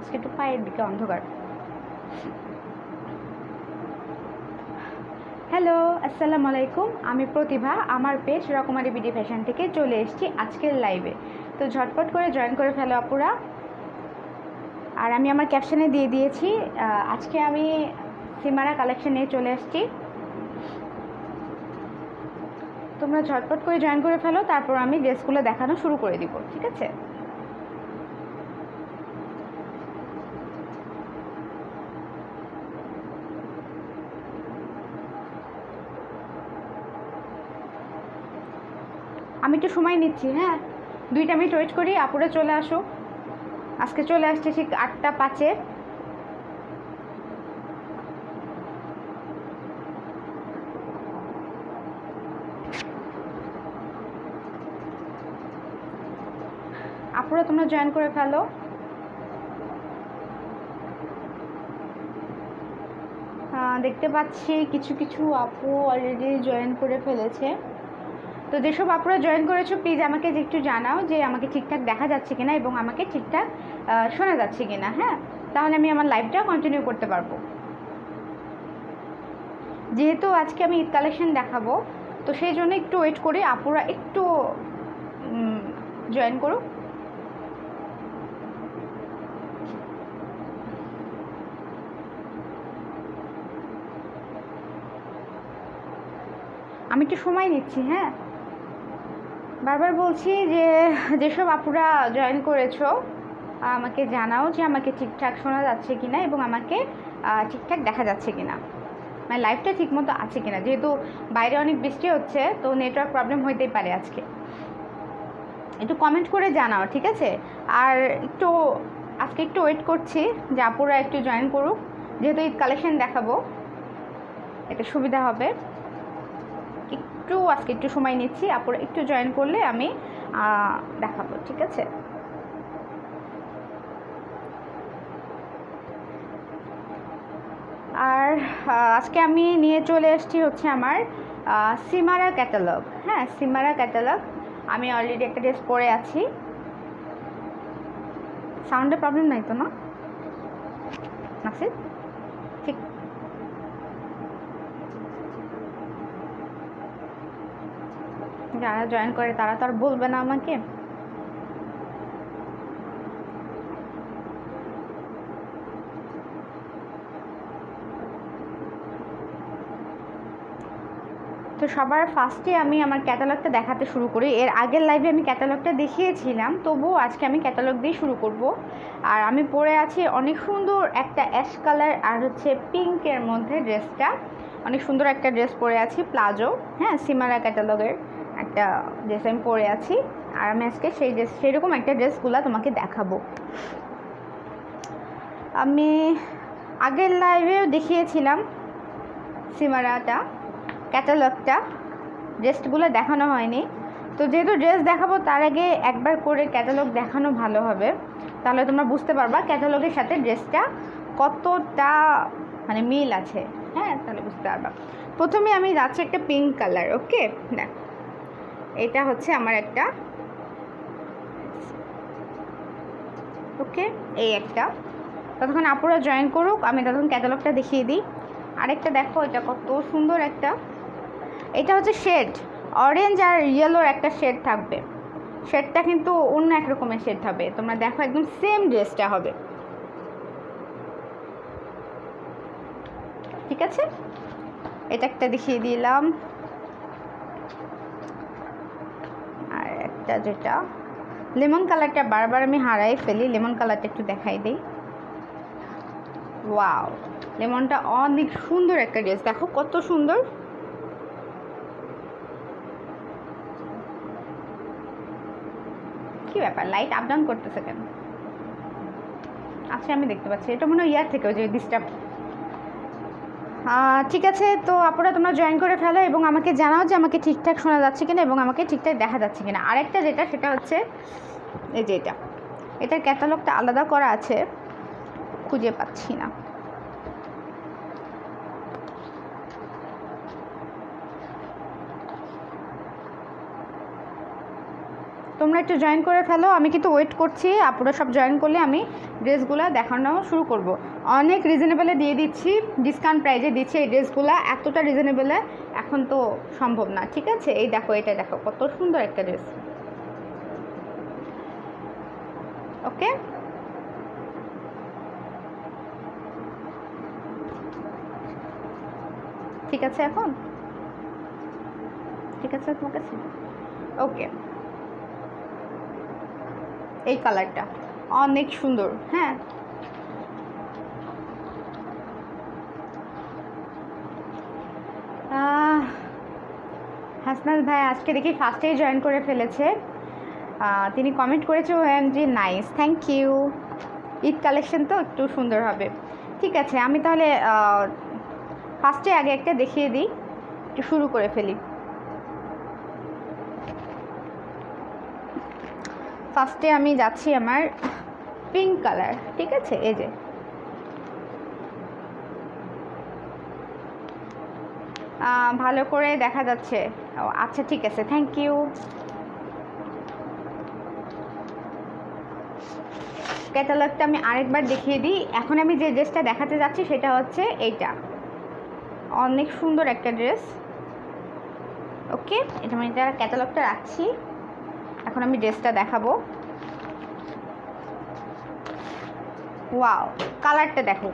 আজকে একটু পায়ের দিকে অন্ধকার। হ্যালো, আসসালামু আলাইকুম। আমি প্রতিভা, আমার পেজ রকমারি বিডি ফ্যাশন থেকে চলে এসেছি আজকের লাইভে। তো ঝটপট করে জয়েন করে ফেলো আপুরা। আর আমি আমার ক্যাপশনে দিয়ে দিয়েছি, আজকে আমি সিমারা কালেকশন নিয়ে চলে এসেছি। তোমরা ঝটপট করে জয়েন করে ফেলো, তারপর আমি ড্রেসগুলো দেখানো শুরু করে দিব, ঠিক আছে? আমি একটু সময় নিচ্ছি, হ্যাঁ, 2 মিনিট ওয়েট করি, আপুরা চলে আসো। আজকে চলে আসছে ঠিক 8টা 5-এ। আপুরা তোমরা জয়েন করে ফেলো। দেখতে পাচ্ছি কিছু কিছু আপু অলরেডি জয়েন করে ফেলেছে। তো যেসব আপুরা জয়েন করেছো প্লিজ আমাকে একটু জানাও যে আমাকে ঠিকঠাক দেখা যাচ্ছে কিনা এবং আমাকে ঠিকঠাক শোনা যাচ্ছে কিনা, হ্যাঁ, তাহলে আমি আমার লাইভটা কন্টিনিউ করতে পারবো। যেহেতু আজকে আমি ঈদ কালেকশন দেখাবো, তো সেই জন্য একটু ওয়েট করে আপুরা একটু জয়েন করুক। আমি একটু সময় নিচ্ছি, হ্যাঁ। বারবার বলছি যে যেসব আপুরা জয়েন করেছো আমাকে জানাও যে আমাকে ঠিকঠাক শোনা যাচ্ছে কিনা এবং আমাকে ঠিকঠাক দেখা যাচ্ছে কিনা, মানে লাইভটা ঠিকমতো আছে কিনা। যেহেতু বাইরে অনেক বৃষ্টি হচ্ছে, তো নেটওয়ার্ক প্রবলেম হইতেই পারে আজকে। একটু কমেন্ট করে জানাও, ঠিক আছে? আর আজকে একটু ওয়েট করছি যে আপুরা একটু জয়েন করুক, যেহেতু ঈদ কালেকশন দেখাবো, এটা সুবিধা হবে। আজকে একটু সময় নিচ্ছি, আপুরা একটু জয়েন করলে আমি দেখাবো, ঠিক আছে? আর আজকে আমি নিয়ে চলে এসেছি হচ্ছে আমার সিমারা ক্যাটালগ। হ্যাঁ, সিমারা ক্যাটালগ। আমি অলরেডি একটা ড্রেস পরে আছি। সাউন্ডের প্রবলেম নাই তো, না নাসির? ঠিক। যারা জয়েন করে তারা তো আর বলবে না আমাকে। তো সবার ফার্স্টে আমি আমার ক্যাটালগটা দেখাতে শুরু করি। এর আগের লাইভে আমি ক্যাটালগটা দেখিয়েছিলাম, তবুও আজকে আমি ক্যাটালগ দিয়ে শুরু করব। আর আমি পরে আছি অনেক সুন্দর একটা অ্যাশ কালার আর হচ্ছে পিঙ্কের মধ্যে ড্রেসটা। অনেক সুন্দর একটা ড্রেস পরে আছি, প্লাজো। হ্যাঁ, সিমারা ক্যাটালগের একটা ড্রেস আমি পরে আছি। আর আমি আজকে সেইরকম একটা ড্রেসগুলো তোমাকে দেখাবো। আমি আগের লাইভেও দেখিয়েছিলাম সিমারাটা, ক্যাটালগটা, ড্রেসগুলো দেখানো হয়নি। তো যেহেতু ড্রেস দেখাবো তার আগে একবার করে ক্যাটালগ দেখানো ভালো হবে, তাহলে তোমরা বুঝতে পারবা ক্যাটালগের সাথে ড্রেসটা কতটা মানে মিল আছে। হ্যাঁ, তাহলে বুঝতে পারবা। প্রথমে আমি যাচ্ছি একটা পিঙ্ক কালার। ওকে, দেখ, এটা হচ্ছে আমার একটা, ওকে, এই একটা। ততক্ষণ আপুরা জয়েন করুক, আমি ততক্ষণ ক্যাটালগটা দেখিয়ে দিই। আরেকটা দেখো, এটা কত সুন্দর একটা, এটা হচ্ছে শেড অরেঞ্জ আর ইয়েলোর একটা শেড থাকবে। শেডটা কিন্তু অন্য এক রকমের শেড হবে, তোমরা দেখো একদম সেম ড্রেসটা হবে, ঠিক আছে? এটা একটা দেখিয়ে দিলাম। আর একটা যেটা লেমন কালারটা বারবার আমি হারাই ফেলি, লেমন কালারটা একটু দেখাই দিই। ওয়াও, লেমনটা অনেক সুন্দর একটা ড্রেস, দেখো কত সুন্দর। কি ব্যাপার, লাইট আপ ডাউন করতেছে কেন? আচ্ছা, আমি দেখতে পাচ্ছি, এটা মনে হয় ইয়ার থেকে যে ডিস্টার্ব। ঠিক আছে, তো আপনারা তোমরা জয়েন করে ফেলো এবং আমাকে জানাও যে আমাকে ঠিকঠাক শোনা যাচ্ছে কিনা এবং আমাকে ঠিকঠাক দেখা যাচ্ছে কিনা। আরেকটা যেটা, সেটা হচ্ছে এই যে এটার ক্যাটালগটা আলাদা করা আছে, খুঁজে পাচ্ছি না। তোমরা একটু জয়েন করে ফেলো, আমি কিন্তু ওয়েট করছি। আপনারা সব জয়েন করলে আমি ড্রেসগুলো দেখানো শুরু করব। অনেক রিজনেবলে দিয়ে দিচ্ছি, ডিসকাউন্ট প্রাইজে দিচ্ছি এই ড্রেসগুলো। এতটা রিজনেবলে এখন তো সম্ভব না, ঠিক আছে? এই দেখো, এটা দেখো কত সুন্দর একটা ড্রেস। ওকে, ঠিক আছে, এখন ঠিক আছে তোমার কাছে? ওকে, এই কালারটা অনেক সুন্দর। হ্যাঁ, হাসনাত ভাই আজকে দেখি ফার্স্টেই জয়েন করে ফেলেছে। তিনি কমেন্ট করেছে OMG nice, thank you. Eid collection তো একটু সুন্দর হবে। ঠিক আছে, আমি তাহলে ফার্স্টে আগে একটা দেখিয়ে দিই, একটু শুরু করে ফেলি। ফার্স্টে আমি যাচ্ছি আমার পিঙ্ক কালার, ঠিক আছে? এই যে ভালো করে দেখা যাচ্ছে? ও আচ্ছা, ঠিক আছে, থ্যাংক ইউ। ক্যাটালগটা আমি আরেকবার দেখিয়ে দিই। এখন আমি যে ড্রেসটা দেখাতে যাচ্ছি সেটা হচ্ছে এইটা, অনেক সুন্দর একটা ড্রেস। ওকে, এটা আমি এটা ক্যাটালগটা রাখছি। এখন আমি ড্রেসটা দেখাবো। ওয়াও, কালারটা দেখো,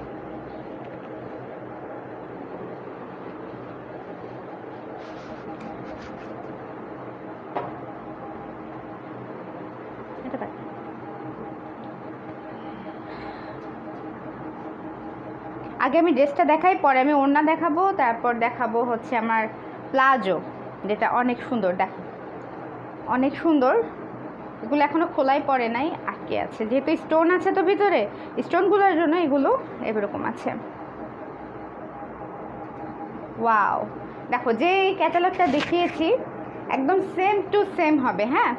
আগে আমি ড্রেসটা দেখাই, পরে আমি ওড়না দেখাবো, তারপর দেখাবো হচ্ছে আমার প্লাজো, যেটা অনেক সুন্দর। দেখো অনেক সুন্দর, এগুলো এখনও খোলাই পড়ে নাই, আটকে আছে, যেহেতু স্টোন আছে তো ভিতরে, স্টোনগুলোর জন্য এগুলো এরকম আছে। ওয়াও, দেখো যে ক্যাটালগটা দেখিয়েছি একদম সেম টু সেম হবে। হ্যাঁ,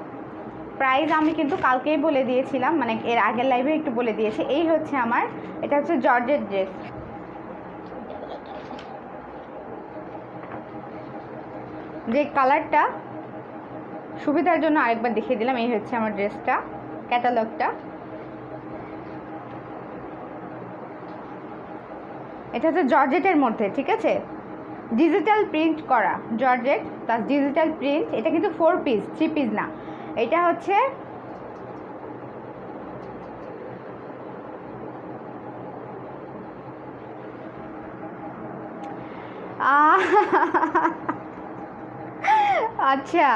প্রাইস আমি কিন্তু কালকেই বলে দিয়েছিলাম, মানে এর আগের লাইভে একটু বলে দিয়েছি। এই হচ্ছে আমার, এটা হচ্ছে জর্জেট ড্রেস। যে কালারটা সুবিধার জন্য আরেকবার দেখিয়ে দিলাম। এই হচ্ছে আমার ড্রেসটা, ক্যাটালগটা। এটা হচ্ছে জর্জেটের মধ্যে, ঠিক আছে? ডিজিটাল প্রিন্ট করা জর্জেট প্লাস ডিজিটাল প্রিন্ট। এটা কিন্তু 4 পিস, 3 পিস না। এটা হচ্ছে আচ্ছা,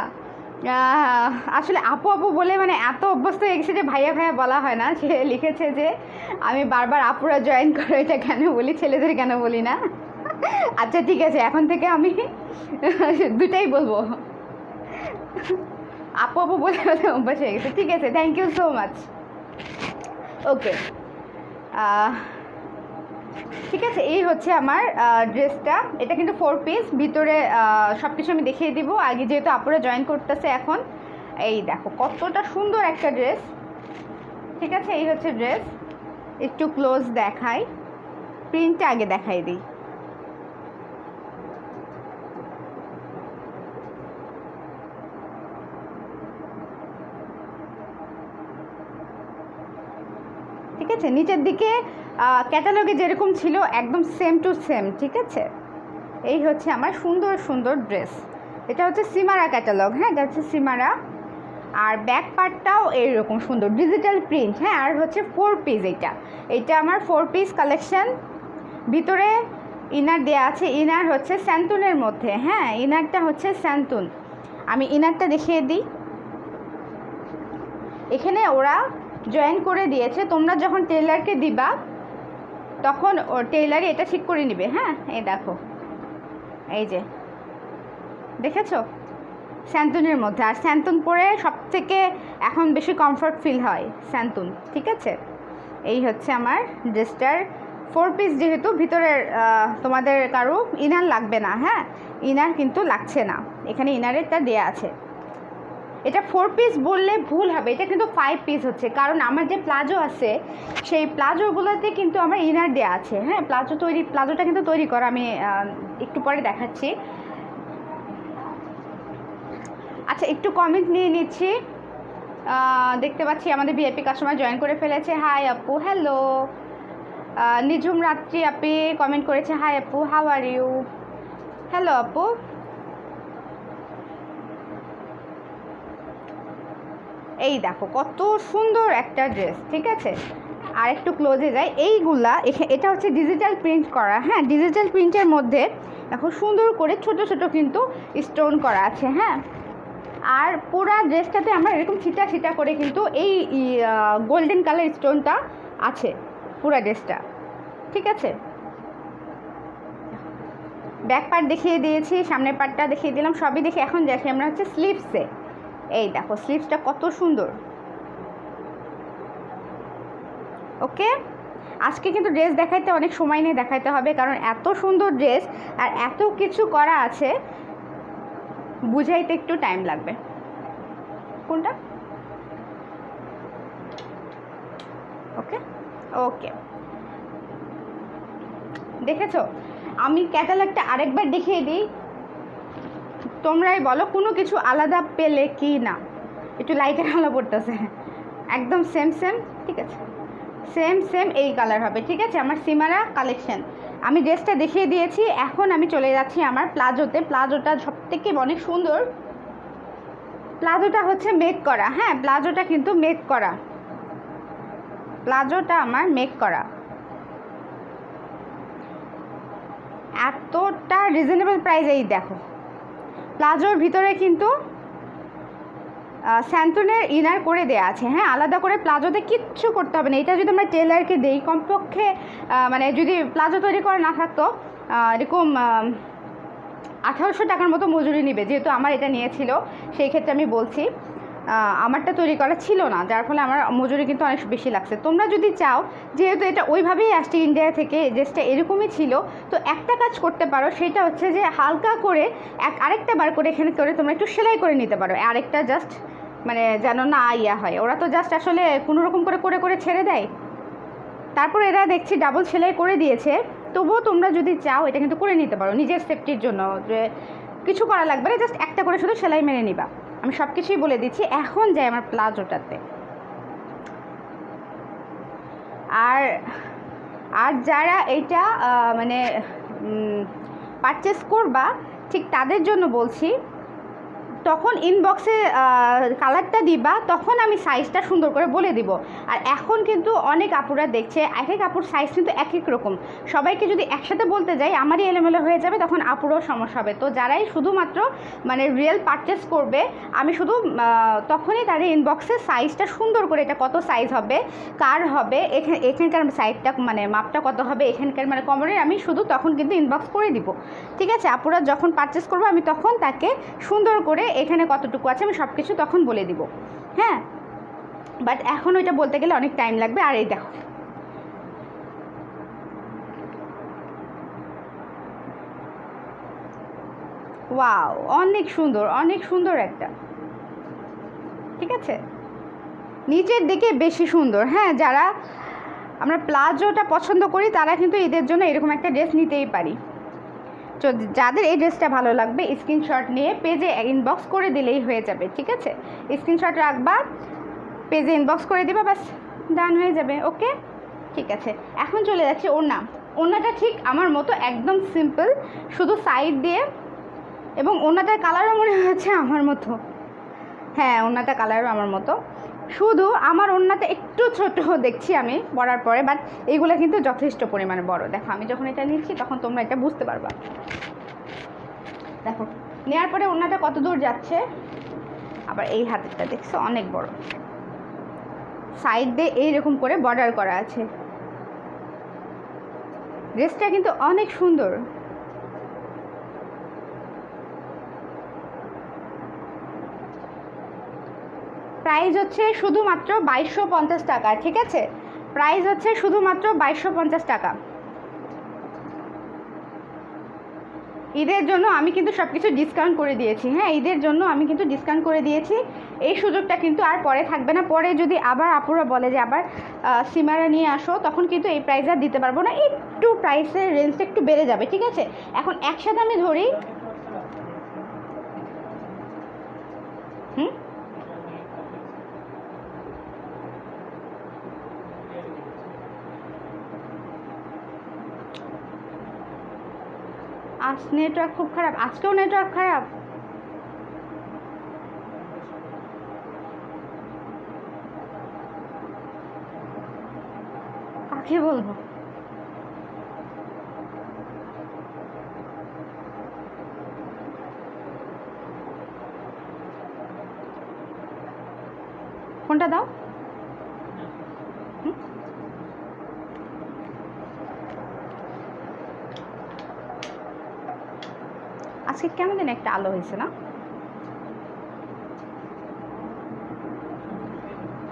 আসলে আপু আপু বলে মানে এত অভ্যস্ত হয়ে গেছে যে ভাইয়া ভাইয়া বলা হয় না। সে লিখেছে যে আমি বারবার আপুরা জয়েন করে, এটা কেন বলি, ছেলেদের কেন বলি না। আচ্ছা ঠিক আছে, এখন থেকে আমি দুটাই বলবো, আপু আপু বলে বলে অভ্যাস হয়ে গেছে। ঠিক আছে, থ্যাংক ইউ সো মাচ। ওকে, ঠিক আছে, এই হচ্ছে আমার ড্রেসটা। এটা কিন্তু 4 পিস, ভিতরে সব কিছু আমি দেখিয়ে দিব আগে, যেহেতু আপুরা জয়েন করতেছে এখন। এই দেখো কতটা সুন্দর একটা ড্রেস, ঠিক আছে? এই হচ্ছে ড্রেস, একটু ক্লোজ দেখাই, প্রিন্টটা আগে দেখাই দিই। ঠিক আছে, নিচের দিকে ক্যাটালগে যেরকম ছিল একদম সেম টু সেম, ঠিক আছে? এই হচ্ছে আমার সুন্দর সুন্দর ড্রেস। এটা হচ্ছে সিমারা ক্যাটালগ। হ্যাঁ, এটা হচ্ছে সিমারা। আর ব্যাক পার্টটাও এইরকম সুন্দর ডিজিটাল প্রিন্ট। হ্যাঁ, আর হচ্ছে 4 পিস। এইটা আমার 4 পিস কালেকশন। ভিতরে ইনার দেওয়া আছে, ইনার হচ্ছে স্যান্তুনের মধ্যে। হ্যাঁ, ইনারটা হচ্ছে স্যান্তুন। আমি ইনারটা দেখিয়ে দিই। এখানে ওরা জয়েন করে দিয়েছে, তোমরা যখন টেইলারকে দিবা তখন টেইলারই এটা ঠিক করে নিবে। হ্যাঁ, এই দেখো, এই যে দেখেছো, স্যান্তুনের মধ্যে। আর স্যান্তুন পরে সব থেকে এখন বেশি কমফর্ট ফিল হয় স্যান্তুন, ঠিক আছে? এই হচ্ছে আমার ড্রেসটার 4 পিস, যেহেতু ভিতরের তোমাদের কারো ইনার লাগবে না। হ্যাঁ, ইনার কিন্তু লাগছে না, এখানে ইনারেরটা দেয়া আছে। এটা 4 পিস বললে ভুল হবে, এটা কিন্তু 5 পিস হচ্ছে, কারণ আমার যে প্লাজো আছে সেই প্লাজোগুলোতে কিন্তু আমার ইনার দেওয়া আছে। হ্যাঁ, প্লাজোটা কিন্তু তৈরি করা, আমি একটু পরে দেখাচ্ছি। আচ্ছা, একটু কমেন্ট নিয়ে নিচ্ছি। দেখতে পাচ্ছি আমাদের ভিআইপি কাস্টমার জয়েন করে ফেলেছে। হাই আপু, হ্যালো। নিঝুম রাত্রি আপনি কমেন্ট করেছে, হাই আপু, হাউ আর ইউ। হ্যালো আপু। এই দেখো কত সুন্দর একটা ড্রেস, ঠিক আছে। আর একটু ক্লোজে যাই, এইগুলা এটা হচ্ছে ডিজিটাল প্রিন্ট করা, হ্যাঁ, ডিজিটাল প্রিন্টের মধ্যে দেখো সুন্দর করে ছোট ছোট কিন্তু স্টোন করা আছে, হ্যাঁ। আর পুরা ড্রেসটাতে আমরা এরকম ছিটা ছিটা করে কিন্তু এই গোল্ডেন কালার স্টোনটা আছে পুরা ড্রেসটা, ঠিক আছে। ব্যাক পার্ট দেখিয়ে দিয়েছি, সামনের পার্টটা দেখিয়ে দিলাম, সবই দেখে এখন দেখি আমরা হচ্ছে স্লিভসে। এই দেখো স্লিভসটা কত সুন্দর। ওকে, আজকে কিন্তু ড্রেস দেখাইতে অনেক সময় নিয়ে দেখাইতে হবে, কারণ এত সুন্দর ড্রেস আর এত কিছু করা আছে, বুঝাইতে একটু টাইম লাগবে। কোনটা? ওকে ওকে, দেখেছো? আমি ক্যাটালগটা আরেকবার দেখিয়ে দিই, তোমরাই বলো কোনো কিছু আলাদা পেলে কি না। একটু লাইটের আলো পড়তেছে, একদম সেম সেম, ঠিক আছে, সেম সেম এই কালার হবে, ঠিক আছে। আমার সিমারা কালেকশন, আমি ড্রেসটা দেখিয়ে দিয়েছি। এখন আমি চলে যাচ্ছি আমার প্লাজোতে। প্লাজোটা সবথেকে অনেক সুন্দর। প্লাজোটা হচ্ছে মেক করা, হ্যাঁ, প্লাজোটা কিন্তু মেক করা, প্লাজোটা আমার মেক করা। এতটা রিজনেবল প্রাইসেই দেখো, প্লাজোর ভিতরে কিন্তু স্যান্টনের ইনার করে দেওয়া আছে, হ্যাঁ, আলাদা করে প্লাজোতে কিচ্ছু করতে হবে না। এটা যদি আমরা টেলারকে দেই, কমপক্ষে মানে যদি প্লাজো তৈরি করা না থাকতো এরকম 1800 টাকার মতো মজুরি নেবে, যেহেতু আমার এটা নিয়েছিল সেই ক্ষেত্রে আমি বলছি। আমারটা তৈরি করা ছিল না, যার ফলে আমার মজুরি কিন্তু অনেক বেশি লাগছে। তোমরা যদি চাও, যেহেতু এটা ওইভাবেই আসছে ইন্ডিয়া থেকে, ড্রেসটা এরকমই ছিল, তো একটা কাজ করতে পারো, সেটা হচ্ছে যে হালকা করে আরেকটা বার করে এখানে করে তোমরা একটু সেলাই করে নিতে পারো, আরেকটা জাস্ট মানে যেন না ইয়া হয়। ওরা তো জাস্ট আসলে কোনো রকম করে করে করে ছেড়ে দেয়, তারপর এরা দেখছি ডাবল সেলাই করে দিয়েছে। তবুও তোমরা যদি চাও এটা কিন্তু করে নিতে পারো নিজের সেফটির জন্য, যে কিছু করা লাগবে না, জাস্ট একটা করে শুধু সেলাই মেরে নিবা। আমি সব কিছুই বলে দিচ্ছি। এখন যাই আমার প্লাজোটাতে। আর আর যারা এইটা মানে পারচেস করবা, ঠিক তাদের জন্য বলছি, তখন ইনবক্সে কালারটা দিবা, তখন আমি সাইজটা সুন্দর করে বলে দিব। আর এখন কিন্তু অনেক আপুরা দেখছে, এক এক আপুর সাইজ কিন্তু এক এক রকম, সবাইকে যদি একসাথে বলতে যাই আমারই এলোমেলো হয়ে যাবে, তখন আপুরও সমস্যা হবে। তো যারাই শুধুমাত্র মানে রিয়েল পারচেস করবে, আমি শুধু তখনই তাদের ইনবক্সে সাইজটা সুন্দর করে, এটা কত সাইজ হবে, কার হবে, এখানকার সাইজটা মানে মাপটা কত হবে, এখানকার মানে কমরের, আমি শুধু তখন কিন্তু ইনবক্স করে দিব, ঠিক আছে। আপুরা যখন পারচেস করবো আমি তখন তাকে সুন্দর করে এখানে কতটুকু আছে আমি সব কিছু তখন বলে দিব, হ্যাঁ। বাট এখন ওইটা বলতে গেলে অনেক টাইম লাগবে। আর এই দেখো, ওয়াও, অনেক সুন্দর, অনেক সুন্দর একটা, ঠিক আছে, নিচের দিকে বেশি সুন্দর, হ্যাঁ। যারা আমরা প্লাজোটা পছন্দ করি তারা কিন্তু ঈদের জন্য এরকম একটা ড্রেস নিতেই পারি। তো যাদের এই ড্রেসটা ভালো লাগবে স্ক্রিনশট নিয়ে পেজে ইনবক্স করে দিলেই হয়ে যাবে, ঠিক আছে। স্ক্রিনশট রাখবা, পেজে ইনবক্স করে দিবা, বাস ডান হয়ে যাবে। ওকে, ঠিক আছে। এখন চলে যাচ্ছে ওড়না। ওড়নাটা ঠিক আমার মতো একদম সিম্পল, শুধু সাইড দিয়ে, এবং ওড়নাটার কালারও মনে হচ্ছে আমার মতো, হ্যাঁ, ওড়নাটা কালারও আমার মতো, শুধু আমার ওড়নাটা একটু ছোট দেখছি আমি পরার পরে, বাট এইগুলো কিন্তু যথেষ্ট পরিমাণে বড়। দেখো আমি যখন এটা নিচ্ছি তখন তোমরা এটা বুঝতে পারবা। দেখো নেওয়ার পরে ওড়নাটা কত দূর যাচ্ছে, আবার এই হাতেরটা দেখছো অনেক বড়, সাইড দিয়ে এইরকম করে বর্ডার করা আছে। ড্রেসটা কিন্তু অনেক সুন্দর। প্রাইস হচ্ছে শুধুমাত্র 2250 টাকা, ঠিক আছে। প্রাইস হচ্ছে শুধুমাত্র 2250 টাকা। ঈদের জন্য আমি কিন্তু সব কিছু ডিসকাউন্ট করে দিয়েছি, হ্যাঁ, ঈদের জন্য আমি কিন্তু ডিসকাউন্ট করে দিয়েছি। এই সুযোগটা কিন্তু আর পরে থাকবে না। পরে যদি আবার আপুরা বলে যে আবার সিমারা নিয়ে আসো, তখন কিন্তু এই প্রাইস আর দিতে পারবো না, একটু প্রাইসের রেঞ্জটা একটু বেড়ে যাবে, ঠিক আছে। এখন একসাথে আমি ধরি, আজ নেটওয়ার্ক খুব খারাপ, আজকেও নেটওয়ার্ক খারাপ। কাকে বলবো? ফোনটা দাও। আজকে কেমন দিন একটা আলো হয়েছে না?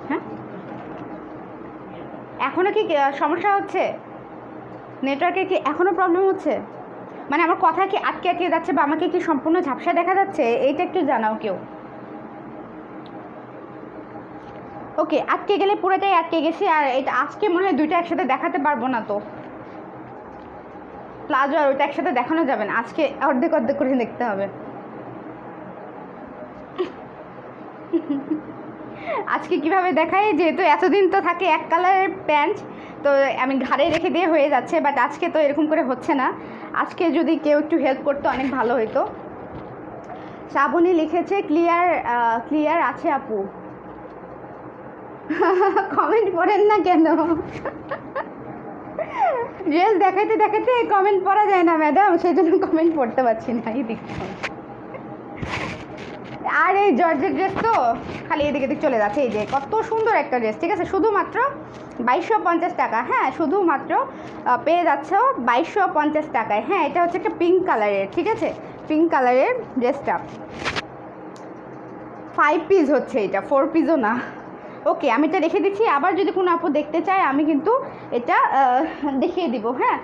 হ্যাঁ, এখনো কি সমস্যা হচ্ছে? নেটওয়ার্কের কি এখনো প্রবলেম হচ্ছে? মানে আমার কথা কি আটকে আটকে যাচ্ছে বা আমাকে কি সম্পূর্ণ ঝাপসা দেখা যাচ্ছে? এইটা একটু জানাও কেউ। ওকে, আটকে গেলে পুরোটাই আটকে গেছে। আর এটা আজকে মনে হয় দুইটা একসাথে দেখাতে পারবো না, তো প্লাজো আর ওইটা একসাথে দেখানো যাবে না, আজকে অর্ধেক অর্ধেক করে দেখতে হবে। আজকে কিভাবে দেখাই, যেহেতু এতদিন তো থাকে এক কালারের প্যান্ট, তো আমি ঘাড়ে রেখে দিয়ে হয়ে যাচ্ছে, বাট আজকে তো এরকম করে হচ্ছে না। আজকে যদি কেউ একটু হেল্প করতো অনেক ভালো হতো। শ্রাবণী লিখেছে ক্লিয়ার, ক্লিয়ার আছে আপু। কমেন্ট পড়েন না কেন? ড্রেস দেখাইতে দেখাইতে কমেন্ট পড়া যায় না ম্যাডাম, সেই জন্য কমেন্ট পড়তে পারছি না। এই দেখুন, আর এই জর্জের ড্রেস তো খালি এদিকে দিকে চলে যাচ্ছে। এই যে কত সুন্দর একটা ড্রেস, ঠিক আছে, শুধুমাত্র 2250 টাকা। হ্যাঁ, শুধুমাত্র পেয়ে যাচ্ছ 2250 টাকায়। হ্যাঁ, এটা হচ্ছে একটা পিঙ্ক কালারের, ঠিক আছে, পিঙ্ক কালারের ড্রেসটা 5 পিস হচ্ছে, এটা 4 পিসও না। ওকে, আমি এটা রেখে দিচ্ছি, আবার যদি কোনো আপু দেখতে চায় আমি কিন্তু এটা দেখিয়ে দিব। হ্যাঁ,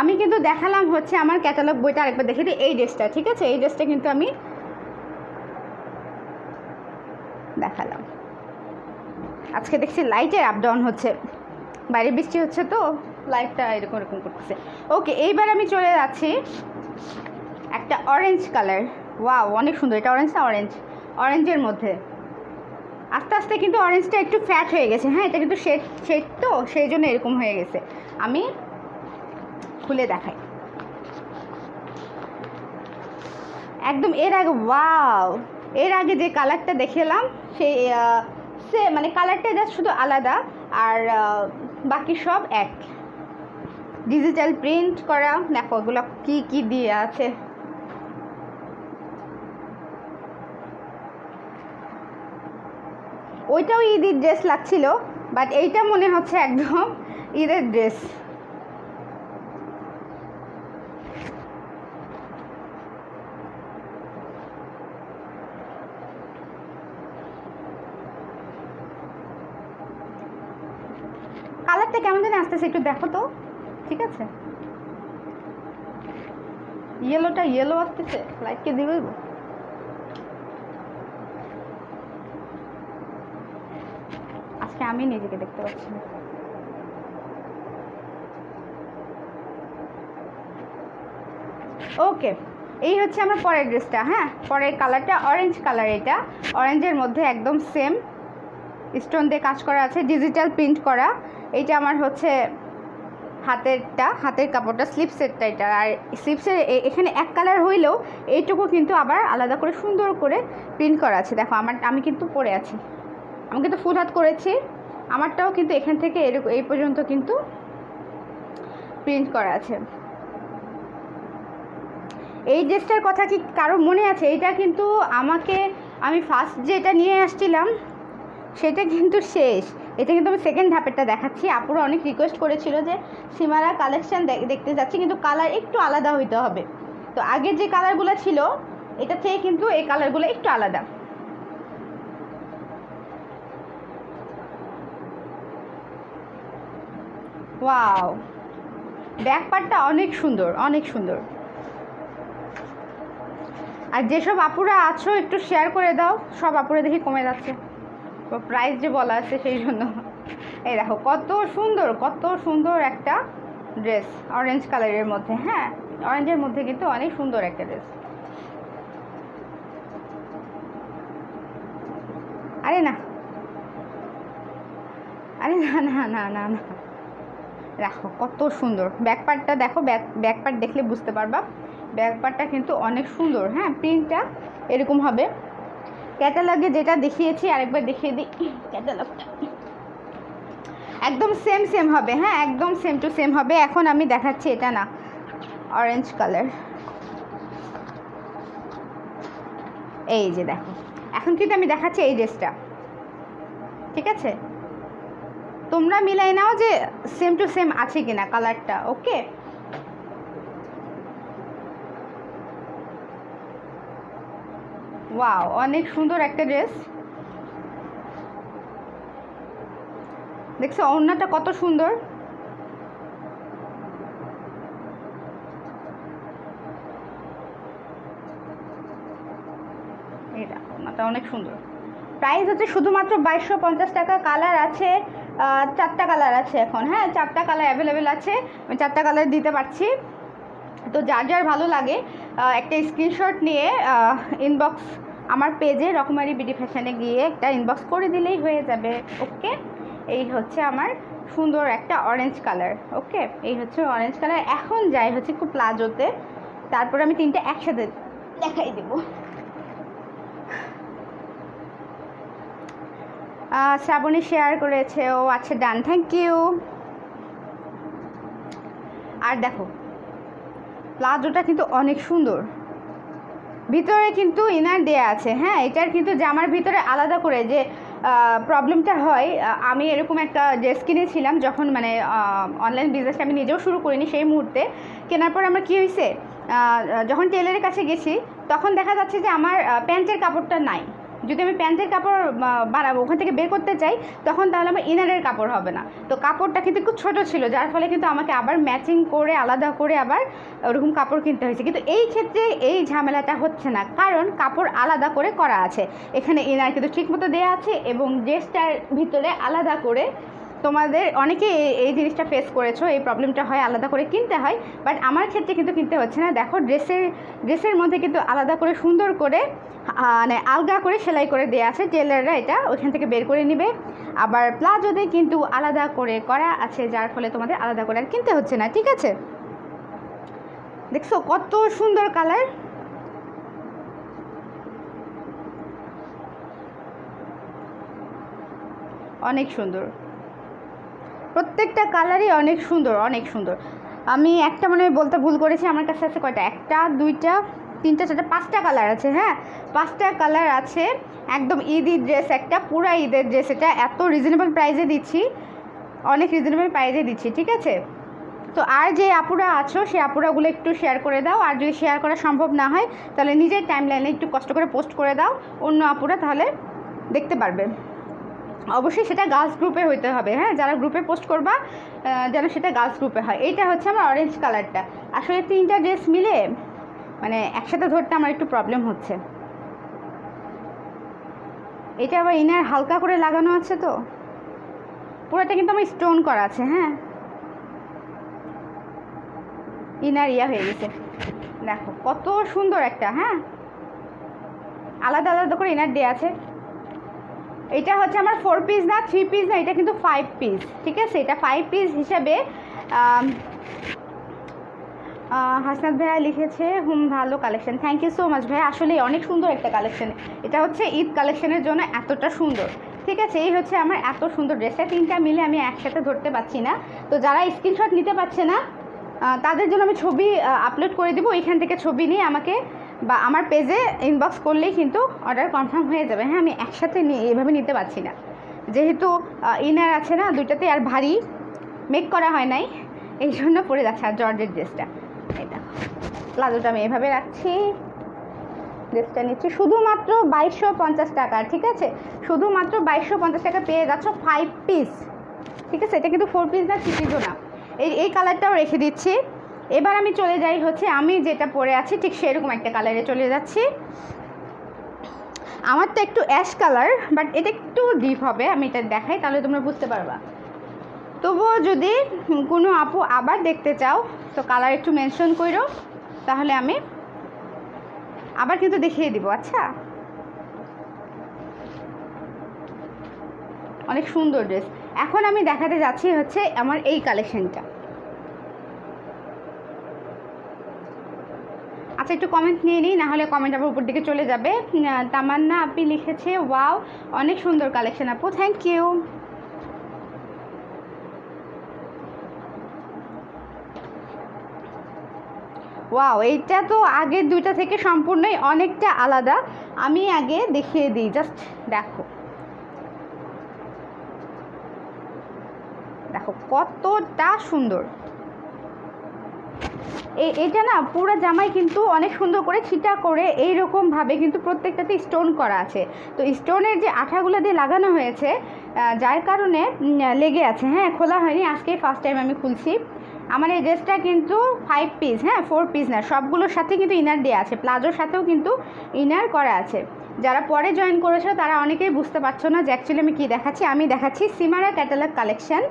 আমি কিন্তু দেখালাম হচ্ছে আমার ক্যাটালগ বইটা আরেকবার দেখে দিই। এই ড্রেসটা, ঠিক আছে, এই ড্রেসটা কিন্তু আমি দেখালাম। আজকে দেখছি লাইটের আপ ডাউন হচ্ছে, বাইরে বৃষ্টি হচ্ছে তো লাইটটা এরকম এরকম করতেছে। ওকে, এইবার আমি চলে যাচ্ছি একটা অরেঞ্জ কালার। ওয়াও, অনেক সুন্দর। এটা অরেঞ্জ না, অরেঞ্জ, অরেঞ্জের মধ্যে আস্তে আস্তে কিন্তু অরেঞ্জটা একটু ফ্যাট হয়ে গেছে। হ্যাঁ, এটা কিন্তু শেড শেড তো সেই জন্য এরকম হয়ে গেছে। আমি খুলে দেখাই একদম। এর আগে ওয়াও, এর আগে যে কালারটা দেখেলাম সেই সে মানে কালারটা জাস্ট শুধু আলাদা, আর বাকি সব এক। ডিজিটাল প্রিন্ট করা, দেখো ওগুলো কী কী দিয়ে আছে। ওইটাও ঈদের ড্রেস লাগছিল, বাট এইটা মনে হচ্ছে একদম ঈদের ড্রেস। কালারটা কেমন জানি আসতেছে, একটু দেখো তো, ঠিক আছে। ইয়েলোটা ইয়েলো আসতেছে, লাইটকে দিবে। আজকে আমি নিজেকে দেখতে পাচ্ছি না। ওকে, এই হচ্ছে আমার পরের ড্রেসটা। হ্যাঁ, পরের কালারটা অরেঞ্জ কালার। এটা অরেঞ্জের মধ্যে একদম সেম স্টোন দিয়ে কাজ করা আছে, ডিজিটাল প্রিন্ট করা। এইটা আমার হচ্ছে হাতেরটা, হাতের কাপড়টা, স্লিপসেরটা এটা। আর স্লিপসের এখানে এক কালার হইলেও এইটুকু কিন্তু আবার আলাদা করে সুন্দর করে প্রিন্ট করা আছে। দেখো আমি কিন্তু পরে আছি, আমি কিন্তু ফুল হাত করেছি। আমারটাও কিন্তু এখান থেকে এরকম এই পর্যন্ত কিন্তু প্রিন্ট করা আছে। এই ড্রেসটার কথা কি কারো মনে আছে? এইটা কিন্তু আমি ফার্স্ট যেটা নিয়ে আসছিলাম সেটা কিন্তু শেষ। এটা কিন্তু আমি সেকেন্ড ধাপেরটা দেখাচ্ছি। আপুরা অনেক রিকোয়েস্ট করেছিল যে সীমারা কালেকশান দেখতে যাচ্ছি, কিন্তু কালার একটু আলাদা হইতে হবে। তো আগের যে কালারগুলো ছিল এটা থেকে কিন্তু এই কালারগুলো একটু আলাদা। ওয়াও, ব্যাক পার্টটা অনেক সুন্দর, অনেক সুন্দর। আর যেসব আপুরা আছো একটু শেয়ার করে দাও। সব আপুরা দেখি কমে যাচ্ছে, প্রাইস যে বলা আছে সেই জন্য। এই দেখো কত সুন্দর, কত সুন্দর একটা ড্রেস অরেঞ্জ কালারের মধ্যে। হ্যাঁ, অরেঞ্জের মধ্যে কিন্তু অনেক সুন্দর একটা ড্রেস। আরে না, আরে না না না না না, দেখো কত সুন্দর ব্যাক পার্টটা দেখো, ব্যাক পার্ট দেখলে বুঝতে পারবা ব্যাক পার্টটা কিন্তু অনেক সুন্দর। হ্যাঁ, প্রিন্টটা এরকম হবে। ক্যাটালগে যেটা দেখিয়েছি আরেকবার দেখিয়ে দিই, ক্যাটালগটা একদম সেম হবে। হ্যাঁ, একদম সেম টু সেম হবে। এখন আমি দেখাচ্ছি এটা না, অরেঞ্জ কালার, এই যে দেখো, এখন কিন্তু আমি দেখাচ্ছি এই ড্রেসটা, ঠিক আছে? তোমরা মিলাই নাও যে সেম টু সেম আছে কিনা কালারটা। ওকে, ওয়াও, অনেক সুন্দর একটা ড্রেস। দেখছো ওড়নাটা কত সুন্দর, এই দেখো ওড়নাটা অনেক সুন্দর। প্রাইস হচ্ছে শুধুমাত্র 2250 টাকা। কালার আছে 4টা কালার আছে এখন। হ্যাঁ, 4টা কালার অ্যাভেলেবেল আছে, আমি 4টা কালার দিতে পারছি। তো যার যার ভালো লাগে একটা স্ক্রিনশট নিয়ে ইনবক্স আমার পেজে রকমারি বিডি ফ্যাশনে গিয়ে একটা ইনবক্স করে দিলেই হয়ে যাবে। ওকে, এই হচ্ছে আমার সুন্দর একটা অরেঞ্জ কালার। ওকে, এই হচ্ছে অরেঞ্জ কালার। এখন যাই হচ্ছে একটু প্লাজোতে, তারপর আমি 3টে একসাথে দেখাই দেবো। শ্রাবণী শেয়ার করেছে, ও আচ্ছা, ডান, থ্যাংক ইউ। আর দেখো প্লাজোটা কিন্তু অনেক সুন্দর, ভিতরে কিন্তু ইনার দেয়া আছে। হ্যাঁ, এটার কিন্তু জামার ভিতরে আলাদা করে যে প্রবলেমটা হয়, আমি এরকম একটা ড্রেস কিনেছিলাম যখন মানে অনলাইন বিজনেসটা আমি নিজেও শুরু করিনি, সেই মুহূর্তে কেনার পর আমার কী হয়েছে, যখন টেলারের কাছে গেছি তখন দেখা যাচ্ছে যে আমার প্যান্টের কাপড়টা নাই। যদি আমি প্যান্টের কাপড় বানাবো ওখান থেকে বের করতে চাই, তখন তাহলে আমার ইনারের কাপড় হবে না। তো কাপড়টা কিন্তু খুব ছোটো ছিল, যার ফলে কিন্তু আমাকে আবার ম্যাচিং করে আলাদা করে আবার ওরকম কাপড় কিনতে হয়েছে। কিন্তু এই ক্ষেত্রে এই ঝামেলাটা হচ্ছে না, কারণ কাপড় আলাদা করে করা আছে। এখানে ইনার কিন্তু ঠিকমতো দেওয়া আছে এবং ড্রেসটার ভিতরে আলাদা করে, তোমাদের অনেকে এই জিনিসটা ফেস করেছো, এই প্রবলেমটা হয়, আলাদা করে কিনতে হয়। বাট আমার ক্ষেত্রে কিন্তু কিনতে হচ্ছে না। দেখো ড্রেসের মধ্যে কিন্তু আলাদা করে সুন্দর করে মানে আলগা করে সেলাই করে দেওয়া আছে, টেলাররা এটা ওইখান থেকে বের করে নেবে। আবার প্লাজোতে কিন্তু আলাদা করে করা আছে, যার ফলে তোমাদের আলাদা করে আর কিনতে হচ্ছে না। ঠিক আছে, দেখছো কত সুন্দর কালার, অনেক সুন্দর, প্রত্যেকটা কালারই অনেক সুন্দর, অনেক সুন্দর। আমি একটা মনে বলতে ভুল করেছি, আমার কাছে আছে কয়টা, 1টা 2টা 3টা 4টা 5টা কালার আছে। হ্যাঁ, 5টা কালার আছে। একদম ঈদের ড্রেস, একটা পুরা ঈদের ড্রেস। এটা এত রিজনেবল প্রাইসে দিচ্ছি, অনেক রিজনেবল প্রাইসে দিচ্ছি। ঠিক আছে, তো আর যে আপুরা আছো সেই আপুরাগুলো একটু শেয়ার করে দাও, আর যদি শেয়ার করা সম্ভব না হয় তাহলে নিজের টাইমলাইনে একটু কষ্ট করে পোস্ট করে দাও, অন্য আপুরা তাহলে দেখতে পারবে। অবশ্যই সেটা গার্লস গ্রুপে হইতে হবে। হ্যাঁ, যারা গ্রুপে পোস্ট করবা যেন সেটা গার্লস গ্রুপে হয়। এইটা হচ্ছে আমার অরেঞ্জ কালারটা। আসলে 3টা ড্রেস মিলে মানে একসাথে ধরতে আমার একটু প্রবলেম হচ্ছে। এটা আবার ইনার হালকা করে লাগানো আছে, তো পুরোটা কিন্তু আমার স্টোন করা আছে। হ্যাঁ, ইনার হয়ে গেছে, দেখো কত সুন্দর একটা। হ্যাঁ, আলাদা আলাদা করে ইনার দেওয়া আছে। এটা হচ্ছে আমার 4 পিস না 3 পিস না, এটা কিন্তু 5 পিস। ঠিক আছে, এটা 5 পিস হিসাবে হাসনাত ভাইয়া লিখেছে ভালো collection. Thank you so much ভাইয়া, আসলে অনেক সুন্দর একটা কালেকশন। এটা হচ্ছে ঈদ কালেকশনের জন্য এতটা সুন্দর। ঠিক আছে, এই হচ্ছে আমার এত সুন্দর ড্রেসটা, 3টা মিলে আমি একসাথে ধরতে পারছি না। তো যারা স্ক্রিনশট নিতে পারছে না তাদের জন্য আমি ছবি আপলোড করে দেবো, এখান থেকে ছবি নিয়ে আমাকে বা আমার পেজে ইনবক্স করলেই কিন্তু অর্ডার কনফার্ম হয়ে যাবে। হ্যাঁ, আমি একসাথে এভাবে নিতে পারছি না, যেহেতু ইনার আছে না দুইটাতে, আর ভারী মেক করা হয় নাই, এই জন্য পরে যাচ্ছে। আর জর্জের ড্রেসটা, এটা প্লাজোটা আমি এভাবে রাখছি, ড্রেসটা নিচ্ছি শুধুমাত্র 2250 টাকা। ঠিক আছে, শুধুমাত্র 2250 টাকা পেয়ে যাচ্ছ 5 পিস। ঠিক আছে, এটা কিন্তু 4 পিস না 3 পিসও না। এই কালারটাও রেখে দিচ্ছি। এবার আমি চলে যাই হচ্ছে আমি যেটা পরে আছি ঠিক সেরকম একটা কালারে চলে যাচ্ছি। আমারটা একটু অ্যাশ কালার, বাট এটা একটু ডিপ হবে, আমি এটা দেখাই তাহলে তোমরা বুঝতে পারবা। তবুও যদি কোনো আপু আবার দেখতে চাও তো কালার একটু মেনশন করো, তাহলে আমি আবার কিন্তু দেখিয়ে দিব। আচ্ছা, অনেক সুন্দর ড্রেস। এখন আমি দেখাতে যাচ্ছি হচ্ছে আমার এই কালেকশনটা। আচ্ছা একটু কমেন্ট নিয়ে নিই, না হলে কমেন্ট আবার উপর দিকে চলে যাবে। তামান্না আপনি লিখেছে ওয়াও অনেক সুন্দর কালেকশন আপু, থ্যাংক ইউ। ওয়াও, এইটা তো আগের দুইটা থেকে সম্পূর্ণই অনেকটা আলাদা। আমি আগে দেখিয়ে দিই, জাস্ট দেখো দেখো কতটা সুন্দর। এটা না পুরো জামাই কিন্তু অনেক সুন্দর করে ছিটা করে এইরকমভাবে কিন্তু প্রত্যেকটাতে স্টোন করা আছে। তো স্টোনের যে আঠাগুলো দিয়ে লাগানো হয়েছে যার কারণে লেগে আছে, হ্যাঁ খোলা হয়নি, আজকে ফার্স্ট টাইম আমি খুলছি। আমার এই ড্রেসটা কিন্তু 5 পিস, হ্যাঁ 4 পিস না, সবগুলোর সাথে কিন্তু ইনার দেওয়া আছে, প্লাজোর সাথেও কিন্তু ইনার করা আছে। যারা পরে জয়েন করেছে তারা অনেকেই বুঝতে পারছো না যে অ্যাকচুয়ালি আমি কী দেখাচ্ছি। আমি দেখাচ্ছি সিমারা ক্যাটালগ কালেকশন।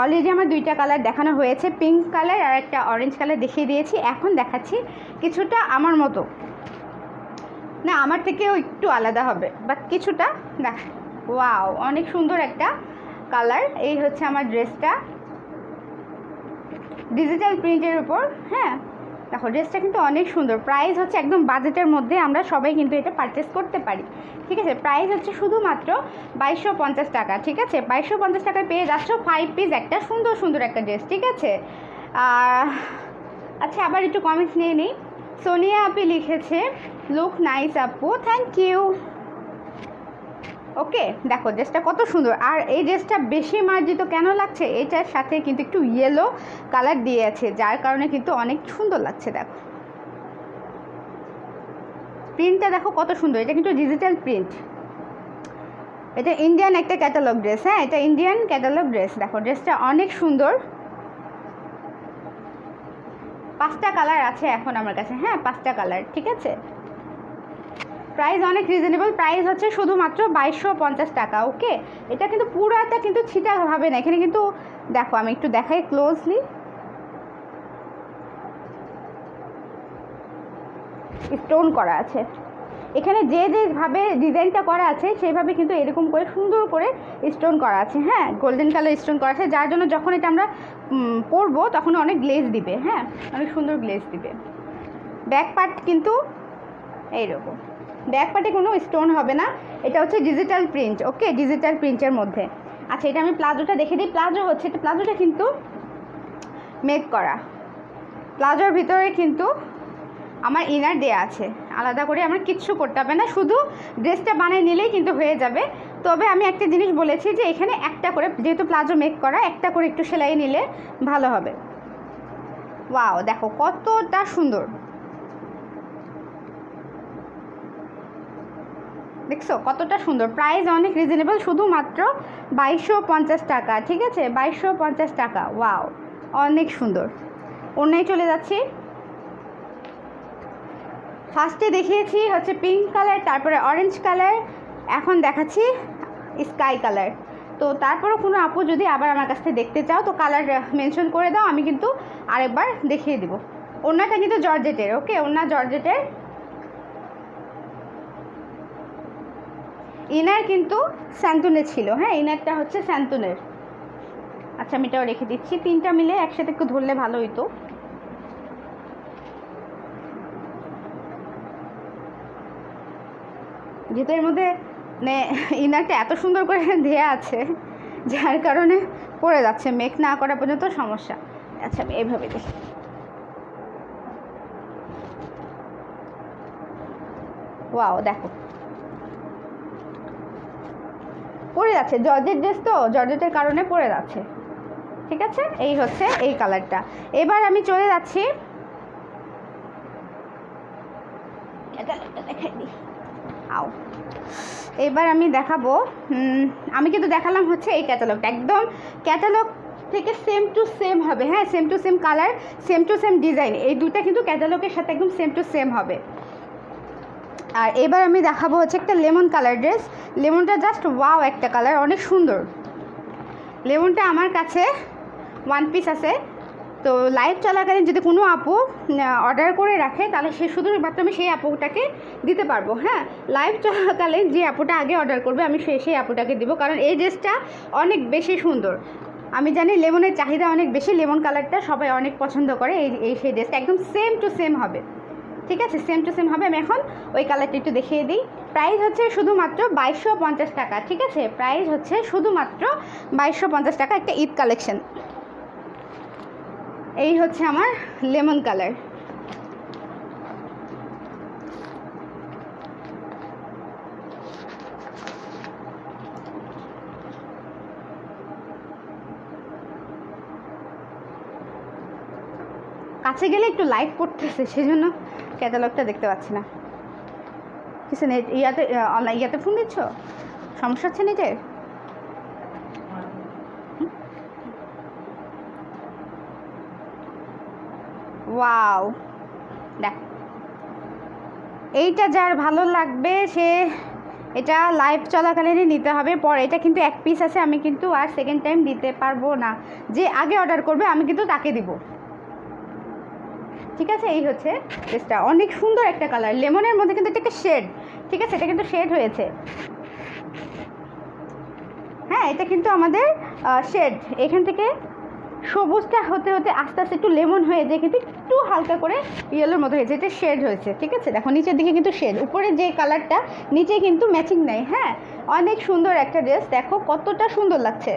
অলরেডি আমার দুইটা কালার দেখানো হয়েছে, পিঙ্ক কালার আর একটা অরেঞ্জ কালার দেখিয়ে দিয়েছি। এখন দেখাচ্ছি কিছুটা আমার মতো, না আমার থেকেও একটু আলাদা হবে বাট কিছুটা। দেখ ওয়াও, অনেক সুন্দর একটা কালার। এই হচ্ছে আমার ড্রেসটা ডিজিটাল প্রিন্টের উপর, হ্যাঁ দেখো ড্রেসটা কিন্তু অনেক সুন্দর। প্রাইস হচ্ছে একদম বাজেটের মধ্যে, আমরা সবাই কিন্তু এটা পারচেস করতে পারি, ঠিক আছে। প্রাইস হচ্ছে শুধুমাত্র 2250 টাকা, ঠিক আছে। 2250 টাকায় পেয়ে যাচ্ছ 5 পিস একটা সুন্দর সুন্দর একটা ড্রেস, ঠিক আছে। আচ্ছা আবার একটু কমেন্টস নিয়ে নিই। সোনিয়া আপনি লিখেছে লুক নাইস আপু, থ্যাংক ইউ। ওকে দেখো ড্রেসটা কত সুন্দর, আর এই ড্রেসটা বেশি মার্জিত কেন লাগছে, এটার সাথে কিন্তু একটু ইয়েলো কালার দিয়ে আছে যার কারণে কিন্তু অনেক সুন্দর লাগছে। দেখো প্রিন্টটা দেখো কত সুন্দর, এটা কিন্তু ডিজিটাল প্রিন্ট, এটা ইন্ডিয়ান একটা ক্যাটালগ ড্রেস, হ্যাঁ এটা ইন্ডিয়ান ক্যাটালগ ড্রেস। দেখো ড্রেসটা অনেক সুন্দর, 5টা কালার আছে এখন আমার কাছে, হ্যাঁ 5টা কালার, ঠিক আছে। প্রাইস অনেক রিজনেবল, প্রাইস হচ্ছে শুধুমাত্র 2250 টাকা। ওকে এটা কিন্তু পুরাটা কিন্তু ছিটা হবে না, এখানে কিন্তু দেখো আমি একটু দেখাই ক্লোজলি, স্টোন করা আছে এখানে, যে যেভাবে ডিজাইনটা করা আছে সেইভাবে কিন্তু এরকম করে সুন্দর করে স্টোন করা আছে, হ্যাঁ গোল্ডেন কালার স্টোন করা আছে, যার জন্য যখন এটা আমরা পরবো তখন অনেক গ্লেজ দিবে, হ্যাঁ অনেক সুন্দর গ্লেজ দিবে। ব্যাক পার্ট কিন্তু এইরকম, ব্যাক পার্টে কোনো স্টোন হবে না, এটা হচ্ছে ডিজিটাল প্রিন্ট। ওকে ডিজিটাল প্রিন্টের মধ্যে। আচ্ছা এটা আমি প্লাজোটা দেখে দিই। প্লাজো হচ্ছে, এটা প্লাজোটা কিন্তু মেক করা, প্লাজোর ভিতরে কিন্তু আমার ইনার দেয়া আছে, আলাদা করে আমার কিচ্ছু করতে হবে না, শুধু ড্রেসটা বানিয়ে নিলেই কিন্তু হয়ে যাবে। তবে আমি একটা জিনিস বলেছি যে এখানে একটা করে, যেহেতু প্লাজো মেক করা, একটা করে একটু সেলাই নিলে ভালো হবে। ওয়াও দেখো কতটা সুন্দর, দেখছো কতটা সুন্দর। প্রাইস অনেক রিজনেবল, শুধুমাত্র 2250 টাকা, ঠিক আছে 2250 টাকা। ওয়াও অনেক সুন্দর। অন্যায় চলে যাচ্ছি, ফার্স্টে দেখিয়েছি হচ্ছে পিঙ্ক কালার, তারপরে অরেঞ্জ কালার, এখন দেখাচ্ছি স্কাই কালার। তো তারপরও কোনো আপু যদি আবার আমার কাছ থেকে দেখতে চাও তো কালার মেনশন করে দাও, আমি কিন্তু আরেকবার দেখিয়ে দেবো। ওড়নাটা কিন্তু জর্জেটের, ওকে ওড়না জর্জেটের, ইনার কিন্তু স্যান্টুনের ছিল, হ্যাঁ ইনারটা হচ্ছে স্যান্টুনের। আচ্ছা আমি এটাও রেখে দিচ্ছি, 3টা মিলে একসাথে একটু ধরলে ভালো হইতো। যেহেতু এর মধ্যে মানে ইনারটা এত সুন্দর করে দেওয়া আছে যার কারণে পড়ে যাচ্ছে, মেক না করা পর্যন্ত সমস্যা। আচ্ছা আমি এইভাবে দেখি, ওয়াও দেখো পড়ে যাচ্ছে, জর্জেট ড্রেস তো জর্জেটের কারণে পড়ে যাচ্ছে, ঠিক আছে। এই হচ্ছে এই কালারটা। এবার আমি চলে যাচ্ছি, দেখাই দিই আও, এবার আমি দেখাবো, আমি কিন্তু দেখালাম হচ্ছে এই ক্যাটালগটা, একদম ক্যাটালগ থেকে সেম টু সেম হবে, হ্যাঁ same to same colour, same to same design, এই দুটা কিন্তু ক্যাটালগের সাথে একদম সেম টু সেম হবে। আর এবার আমি দেখাবো হচ্ছে একটা লেমন কালার ড্রেস। লেমনটা জাস্ট ওয়াও একটা কালার, অনেক সুন্দর। লেমনটা আমার কাছে 1 পিস আছে, তো লাইভ চলাকালীন যদি কোনো আপু অর্ডার করে রাখে তাহলে সে শুধুমাত্র আমি সেই আপুটাকে দিতে পারবো। হ্যাঁ, লাইভ চলাকালীন যে আপুটা আগে অর্ডার করবে আমি সেই আপুটাকে দিব, কারণ এই ড্রেসটা অনেক বেশি সুন্দর। আমি জানি লেমনের চাহিদা অনেক বেশি, লেমন কালারটা সবাই অনেক পছন্দ করে। সেই ড্রেসটা একদম সেম টু সেম হবে, ঠিক আছে, সেম টু সেম হবে। আমি এখন ওই কালারটা একটু দেখিয়ে দিই। প্রাইস হচ্ছে শুধুমাত্র 2250 টাকা, ঠিক আছে, প্রাইস হচ্ছে শুধুমাত্র 2250 টাকা। একটা ঈদ কালেকশন। এই হচ্ছে আমার লেমন কালার। কাছে গেলে একটু লাইট পড়তেছে, সেজন্য ক্যাটালগটা দেখতে পাচ্ছি না। কিছু নেট ইয়াতে অনলাইন ইয়াতে ফোন দিচ্ছ, সমস্যা হচ্ছে নিজের? ওয়াও, দেখ, এইটা যার ভালো লাগবে সে এটা লাইভ চলাকালীনই নিতে হবে। পরে এটা কিন্তু এক পিস আছে, আমি কিন্তু আর সেকেন্ড টাইম দিতে পারবো না। যে আগে অর্ডার করবে আমি কিন্তু তাকে দিব, ঠিক আছে। এই হচ্ছে ড্রেসটা, অনেক সুন্দর একটা কালার, লেমনের মধ্যে কিন্তু এটা একটা শেড, ঠিক আছে, এটা কিন্তু শেড হয়েছে। হ্যাঁ, এটা কিন্তু আমাদের শেড, এখান থেকে সবুজটা হতে হতে আস্তে আস্তে একটু লেমন হয়ে যায়, কিন্তু একটু হালকা করে ইয়েলোর মতো হয়েছে, এটা শেড হয়েছে, ঠিক আছে। দেখো নিচের দিকে কিন্তু শেড, উপরে যে কালারটা নিচে কিন্তু ম্যাচিং নেই। হ্যাঁ, অনেক সুন্দর একটা ড্রেস, দেখো কতটা সুন্দর লাগছে।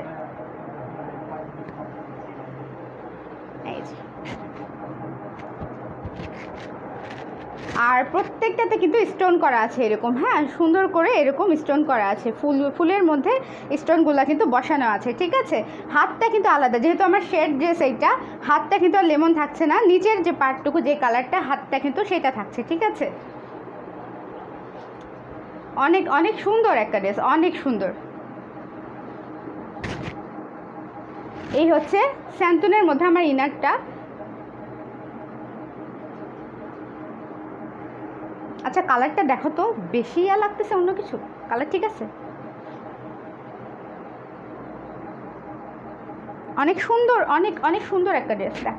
আর প্রত্যেকটাতে কিন্তু স্টোন করা আছে এরকম, হ্যাঁ, সুন্দর করে এরকম স্টোন করা আছে, ফুলের মধ্যে স্টোনগুলো কিন্তু বসানো আছে, ঠিক আছে। হাতটা কিন্তু আলাদা, যেহেতু আমার শেড ড্রেস এইটা, হাতটা কিন্তু আর লেমন থাকছে না, নিচের যে পার্টটুকু যে কালারটা হাতটা কিন্তু সেটা থাকছে, ঠিক আছে। অনেক অনেক সুন্দর একটা ড্রেস, অনেক সুন্দর। এই হচ্ছে স্যান্টুনের মধ্যে আমার ইনারটা। আচ্ছা, কালারটা দেখো তো, বেশি লাগতেছে অন্য কিছু, কালার ঠিক আছে, অনেক সুন্দর, অনেক অনেক সুন্দর একটা ড্রেসটা।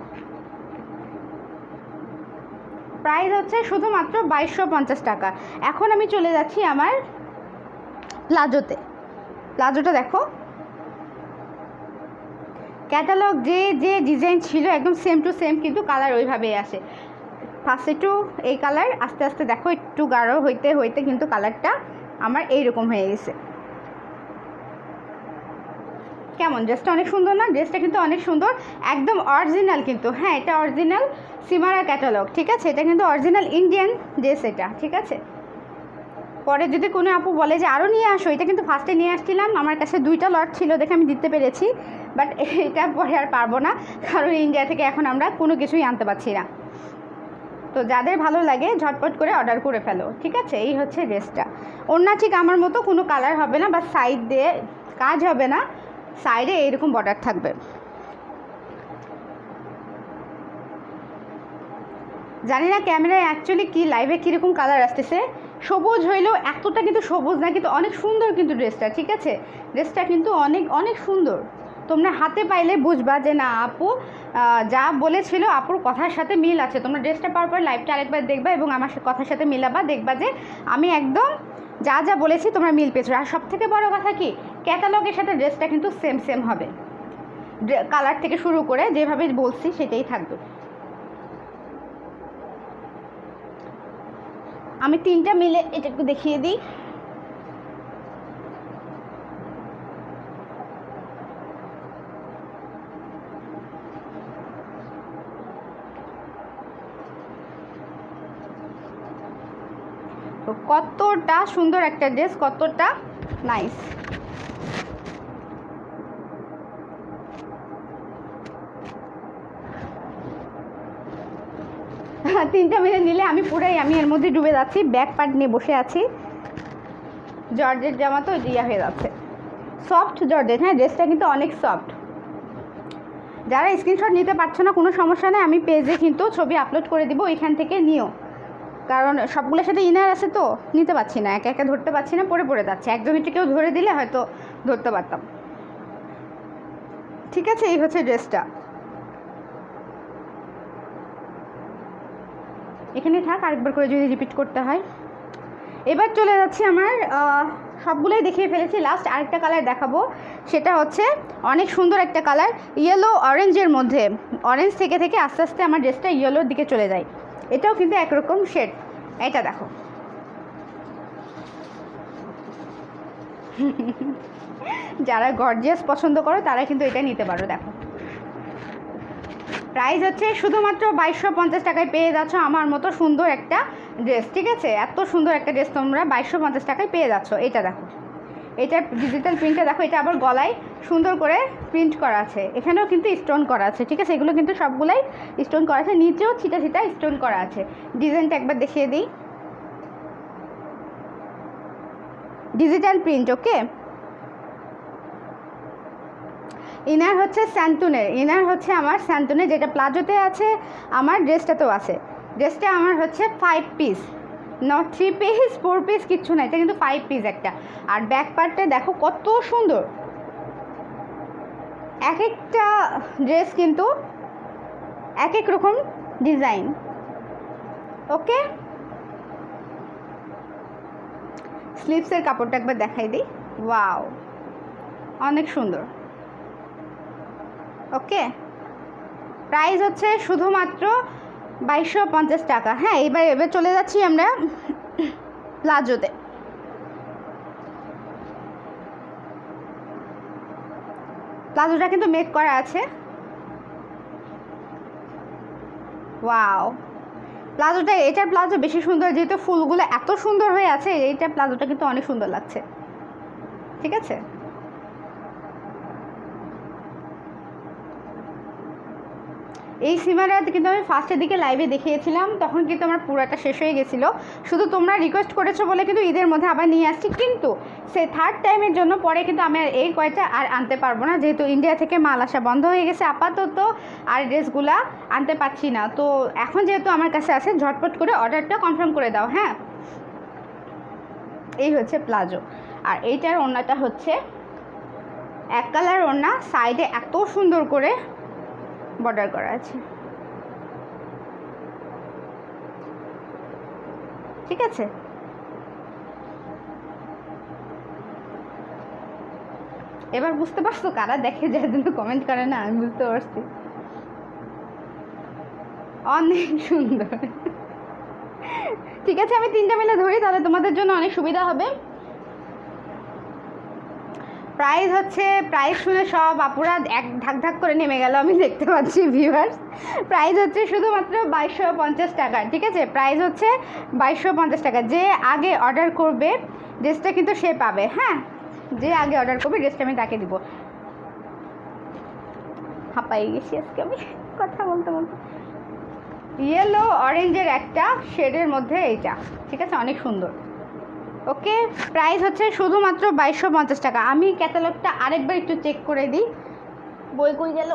প্রাইস হচ্ছে শুধুমাত্র 2250 টাকা। এখন আমি চলে যাচ্ছি আমার প্লাজোতে। প্লাজোটা দেখো, ক্যাটালগ যে যে ডিজাইন ছিল একদম সেম টু সেম, কিন্তু কালার ওইভাবেই আসে। ফার্স্ট একটু এই কালার, আস্তে আস্তে দেখো একটু গাঢ় হইতে হইতে কিন্তু কালারটা আমার এইরকম হয়ে গেছে। কেমন ড্রেসটা? অনেক সুন্দর না? ড্রেসটা কিন্তু অনেক সুন্দর, একদম অরিজিনাল কিন্তু। হ্যাঁ, এটা অরিজিনাল সিমারা ক্যাটালগ, ঠিক আছে, এটা কিন্তু অরিজিনাল ইন্ডিয়ান ড্রেস এটা, ঠিক আছে। পরে যদি কোনো আপু বলে যে আরও নিয়ে আসো, এটা কিন্তু ফার্স্টে নিয়ে আসছিলাম, আমার কাছে 2টা লট ছিল দেখে আমি দিতে পেরেছি, বাট এটা পরে আর পারবো না, কারণ ইন্ডিয়া থেকে এখন আমরা কোনো কিছুই আনতে পারছি না। তো যাদের ভালো লাগে ঝটপট করে অর্ডার করে ফেলো, ঠিক আছে। এই হচ্ছে ড্রেসটা। ওড়না ঠিক আমার মতো কোনো কালার হবে না, বা সাইড দিয়ে কাজ হবে না, সাইডে এইরকম বর্ডার থাকবে। জানি না ক্যামেরায় অ্যাকচুয়ালি কি লাইভে কীরকম কালার আসতেছে। সবুজ হইলেও এতটা কিন্তু সবুজ না, কিন্তু অনেক সুন্দর কিন্তু ড্রেসটা, ঠিক আছে। ড্রেসটা কিন্তু অনেক অনেক সুন্দর, তোমরা হাতে পাইলে বুঝবা যে না আপু যা বলেছিল আপুর কথার সাথে মিল আছে। তোমরা ড্রেসটা পাওয়ার পর লাইভটা আরেকবার দেখবা এবং আমার কথার সাথে মিলাবা, দেখবা যে আমি একদম যা যা বলেছি তোমরা মিল পেয়েছো। আর সবথেকে বড় কথা কি, ক্যাটালগের সাথে ড্রেসটা কিন্তু সেম সেম হবে, কালার থেকে শুরু করে যেভাবে বলছি সেটাই থাকবে। আমি 3টা মিলে এটা একটু দেখিয়ে দিই। তো কতটা সুন্দর একটা ড্রেস, কতটা নাইস। তিনটা মিলে নিলে আমি পুরাই আমি এর মধ্যে ডুবে যাচ্ছি, ব্যাক পার্ট নিয়ে বসে আছি। জর্জেট জামা তো ইয়া হয়ে যাচ্ছে, সফট জর্জেট। হ্যাঁ, ড্রেসটা কিন্তু অনেক সফট। যারা স্ক্রিনশট নিতে পারছো না কোনো সমস্যা নেই, আমি পেজে কিন্তু ছবি আপলোড করে দিব, ওইখান থেকে নিও। কারণ সবগুলোর সাথে ইনার আছে তো নিতে পারছি না, একা একা ধরতে পারছি না, পরে পড়ে যাচ্ছে। একদম একটু কেউ ধরে দিলে হয়তো ধরতে পারতাম, ঠিক আছে। এই হচ্ছে ড্রেসটা। এখানে থাক, আরেকবার করে যদি রিপিট করতে হয়। এবার চলে যাচ্ছি আমার সবগুলোই দেখিয়ে ফেলেছি, লাস্ট আরেকটা কালার দেখাবো। সেটা হচ্ছে অনেক সুন্দর একটা কালার, ইয়েলো অরেঞ্জের মধ্যে। অরেঞ্জ থেকে থেকে আস্তে আস্তে আমার ড্রেসটা ইয়েলোর দিকে চলে যায়। এটাও কিন্তু একরকম শেড। এটা দেখো, যারা গর্জিয়াস পছন্দ করো তারা কিন্তু এটা নিতে পারো। দেখো, প্রাইস হচ্ছে শুধুমাত্র 2250 টাকায় পেয়ে যাচ্ছ আমার মতো সুন্দর একটা ড্রেস। ঠিক আছে, এত সুন্দর একটা ড্রেস তোমরা 2250 টাকায় পেয়ে যাচ্ছ। এটা দেখো, এটা ডিজিটাল প্রিন্টটা দেখো, এটা আবার গলায় সুন্দর করে প্রিন্ট করা আছে, এখানেও কিন্তু স্টোন করা আছে। ঠিক আছে, এগুলো কিন্তু সবগুলাই স্টোন করা আছে, নিচেও ছিটা ছিটা স্টোন করা আছে। ডিজাইনটা একবার দেখিয়ে দিই, ডিজিটাল প্রিন্ট। ওকে, ইনার হচ্ছে স্যান্টুনের, ইনার হচ্ছে আমার স্যান্টুনের, যেটা প্লাজোতে আছে আমার ড্রেসটাতেও আছে। ড্রেসটা আমার হচ্ছে 5 পিস, নট 3 পিস 4 পিস কিচ্ছু না, এটা কিন্তু 5 পিস একটা। আর ব্যাক পার্টটা দেখো কত সুন্দর, এক একটা ড্রেস কিন্তু এক এক রকম ডিজাইন। ওকে, স্লিভসের কাপড়টা একবার দেখাই দিই। ওয়াও, অনেক সুন্দর। ওকে, প্রাইস হচ্ছে শুধুমাত্র 2250 টাকা। হ্যাঁ, এবার চলে যাচ্ছি আমরা প্লাজোতে। প্লাজোটা কিন্তু মেক করা আছে। ওয়াও, প্লাজোটা, এটার প্লাজো বেশি সুন্দর, যেহেতু ফুলগুলো এত সুন্দর হয়ে আছে, এইটা প্লাজোটা কিন্তু অনেক সুন্দর লাগছে। ঠিক আছে, এই সিমারটা কিন্তু আমি ফার্স্টের দিকে লাইভে দেখিয়েছিলাম, তখন কিন্তু আমার পুরাটা শেষ হয়ে গেছিলো। শুধু তোমরা রিকোয়েস্ট করেছো বলে কিন্তু ঈদের মধ্যে আবার নিয়ে আসছি, কিন্তু সে থার্ড টাইমের জন্য পরে কিন্তু আমি এই কয়টা আর আনতে পারবো না, যেহেতু ইন্ডিয়া থেকে মাল আসা বন্ধ হয়ে গেছে আপাতত, আর ড্রেসগুলা আনতে পারছি না। তো এখন যেহেতু আমার কাছে আছে, ঝটপট করে অর্ডারটা কনফার্ম করে দাও। হ্যাঁ, এই হচ্ছে প্লাজো, আর এইটার ওড়নাটা হচ্ছে এক কালার ওড়না, সাইডে এত সুন্দর করে বর্ডার করা আছে। ঠিক আছে, এবার বুঝতে পারছো কারা দেখে, যার জন্য কমেন্ট করে না, আমি বুঝতে পারছি। অনেক সুন্দর। ঠিক আছে, আমি তিনটা মিলে ধরি, তাহলে তোমাদের জন্য অনেক সুবিধা হবে। প্রাইস হচ্ছে, প্রাইস শুনে সব আপুরা এক ধাক ধাক করে নেমে গেল, আমি দেখতে পাচ্ছি ভিউয়ার্স। প্রাইস হচ্ছে শুধুমাত্র 2250 টাকা। ঠিক আছে, প্রাইস হচ্ছে 2250 টাকা। যে আগে অর্ডার করবে ড্রেসটা কিন্তু সে পাবে। হ্যাঁ, যে আগে অর্ডার করবে ড্রেসটা আমি তাকে দিব। হাঁপাই গেছি আজকে আমি কথা বলতে বলতে। ইয়েলো অরেঞ্জের একটা শেডের মধ্যে এইটা। ঠিক আছে, অনেক সুন্দর। ওকে, প্রাইস হচ্ছে শুধুমাত্র 2250 টাকা। আমি ক্যাটালগটা আরেকবার একটু চেক করে দিই, বই কই গেল।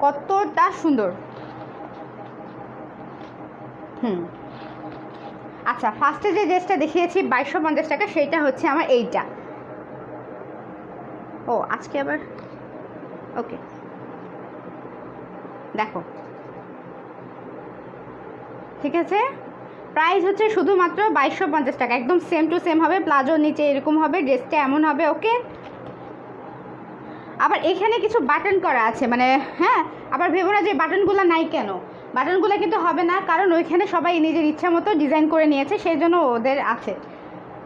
কতটা সুন্দর। আচ্ছা, ফার্স্টে যে ড্রেসটা দেখিয়েছি 2250 টাকা, সেইটা হচ্ছে আমার এইটা। ও আজকে আবার ওকে, দেখো, ঠিক আছে, প্রাইস হচ্ছে শুধুমাত্র 2250 টাকা। একদম সেম টু সেম হবে, প্লাজোর নিচে এরকম হবে, ড্রেসটা এমন হবে। ওকে, আবার এখানে কিছু বাটন করা আছে, মানে হ্যাঁ, আবার ভেবো না যে বাটনগুলো নাই কেন, বাটনগুলো কিন্তু হবে না, কারণ ওইখানে সবাই নিজের ইচ্ছা মতো ডিজাইন করে নিয়েছে, সেই জন্য ওদের আছে।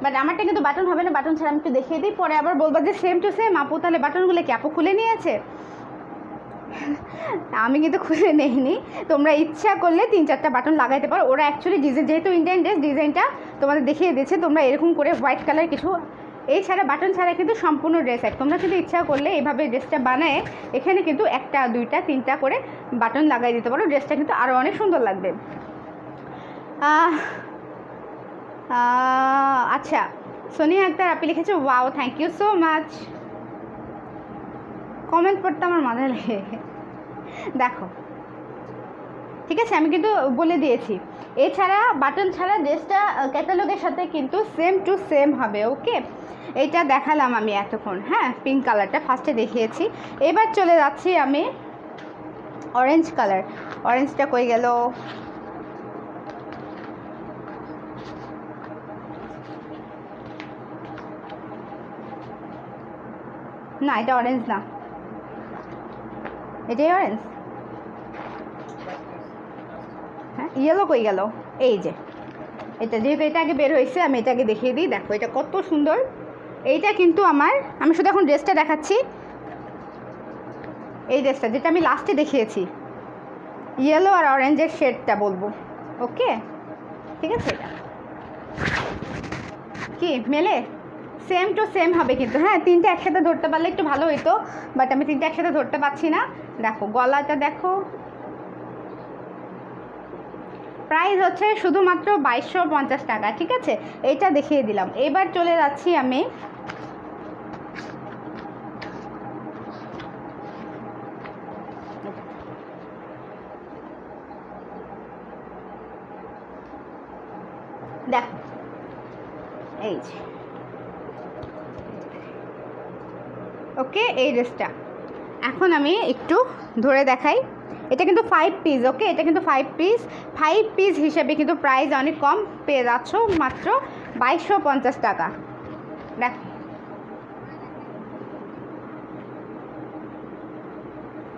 বাট আমারটা কিন্তু বাটন হবে না, বাটন ছাড়া আমি একটু দেখিয়ে দিই, পরে আবার বলবো যে সেম টু সেম আপু, তাহলে বাটনগুলো কি আপু খুলে নিয়েছে? আমি কিন্তু খুলে নেইনি, তোমরা ইচ্ছা করলে 3-4টা বাটন লাগাইতে পারো। ওরা অ্যাকচুয়ালি যেহেতু ইন্ডিয়ান ড্রেস, ডিজাইনটা তোমাদের দেখিয়ে দিয়েছে, তোমরা এরকম করে হোয়াইট কালার কিছু, এই ছাড়া বাটন ছাড়া কিন্তু সম্পূর্ণ ড্রেস এক। তোমরা কিন্তু ইচ্ছা করলে এইভাবে ড্রেসটা বানায় এখানে কিন্তু 1টা 2টা 3টা করে বাটন লাগাই দিতে পারো, ড্রেসটা কিন্তু আরও অনেক সুন্দর লাগবে। আচ্ছা, সোনিয়া আক্তার আপনি লিখেছে wow, thank you so much. Comment পড়তে আমার মাথায় লাগে। দেখো, ঠিক আছে, আমি কিন্তু বলে দিয়েছি। এছাড়া বাটন ছাড়া ড্রেসটা ক্যাটালগের সাথে কিন্তু সেম টু সেম হবে। ওকে, এইটা দেখালাম আমি এতক্ষণ। হ্যাঁ, পিঙ্ক কালারটা ফার্স্টে দেখিয়েছি। এবার চলে যাচ্ছি আমি অরেঞ্জ কালার। অরেঞ্জটা কই গেল? না, এটা অরেঞ্জ না, এটাই অরেঞ্জ। হ্যাঁ, ইয়েলো কই গেল? এই যে এটা, যেহেতু এটা আগে বের হয়েছে আমি এটাকে দেখিয়ে দিই। দেখো এটা কত সুন্দর। এইটা কিন্তু আমি শুধু এখন ড্রেসটা দেখাচ্ছি। এই ড্রেসটা যেটা আমি লাস্টে দেখিয়েছি, ইয়েলো আর অরেঞ্জের শেডটা বলবো। ওকে, ঠিক আছে। এটা কি মেলে? সেম টু সেম হবে কিন্তু। হ্যাঁ, তিনটে একসাথে ধরতে পারলে একটু ভালো হইতো, বাট আমি তিনটে একসাথে ধরতে পারছি না। দেখো গলাটা দেখো। প্রাইস হচ্ছে শুধুমাত্র 2250 টাকা। ঠিক আছে, এইটা দেখিয়ে দিলাম। এবার চলে যাচ্ছি আমি দেখো এই যে, ওকে, এই ড্রেসটা এখন আমি একটু ধরে দেখাই। এটা কিন্তু 5 পিস। ওকে, এটা কিন্তু 5 পিস হিসেবে কিন্তু প্রাইস অনেক কম পেয়ে যাচ্ছ, মাত্র 2250 টাকা। দেখ,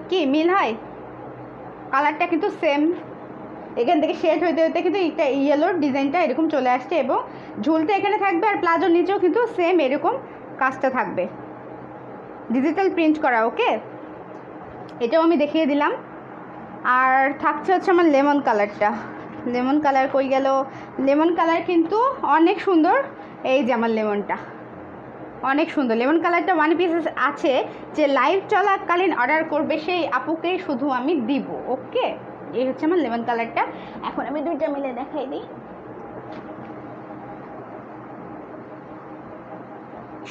কি মিল হয়? কালারটা কিন্তু সেম। এখান থেকে শেড হইতে হইতে কিন্তু একটা ইয়েলোর ডিজাইনটা এরকম চলে আসছে, এবং ঝুলটা এখানে থাকবে, আর প্লাজোর নিচেও কিন্তু সেম এরকম কাজটা থাকবে, ডিজিটাল প্রিন্ট করা। ওকে, এটাও আমি দেখিয়ে দিলাম। আর থাকছে হচ্ছে আমার লেমন কালারটা। লেমন কালার কই গেল? লেমন কালার কিন্তু অনেক সুন্দর। এই যে আমার লেমনটা অনেক সুন্দর। লেমন কালারটা 1 পিস আছে, যে লাইভ চলাকালীন অর্ডার করবে সেই আপুকেই শুধু আমি দিব। ওকে, এই হচ্ছে আমার লেমন কালারটা। এখন আমি দুইটা মিলে দেখাই দিই।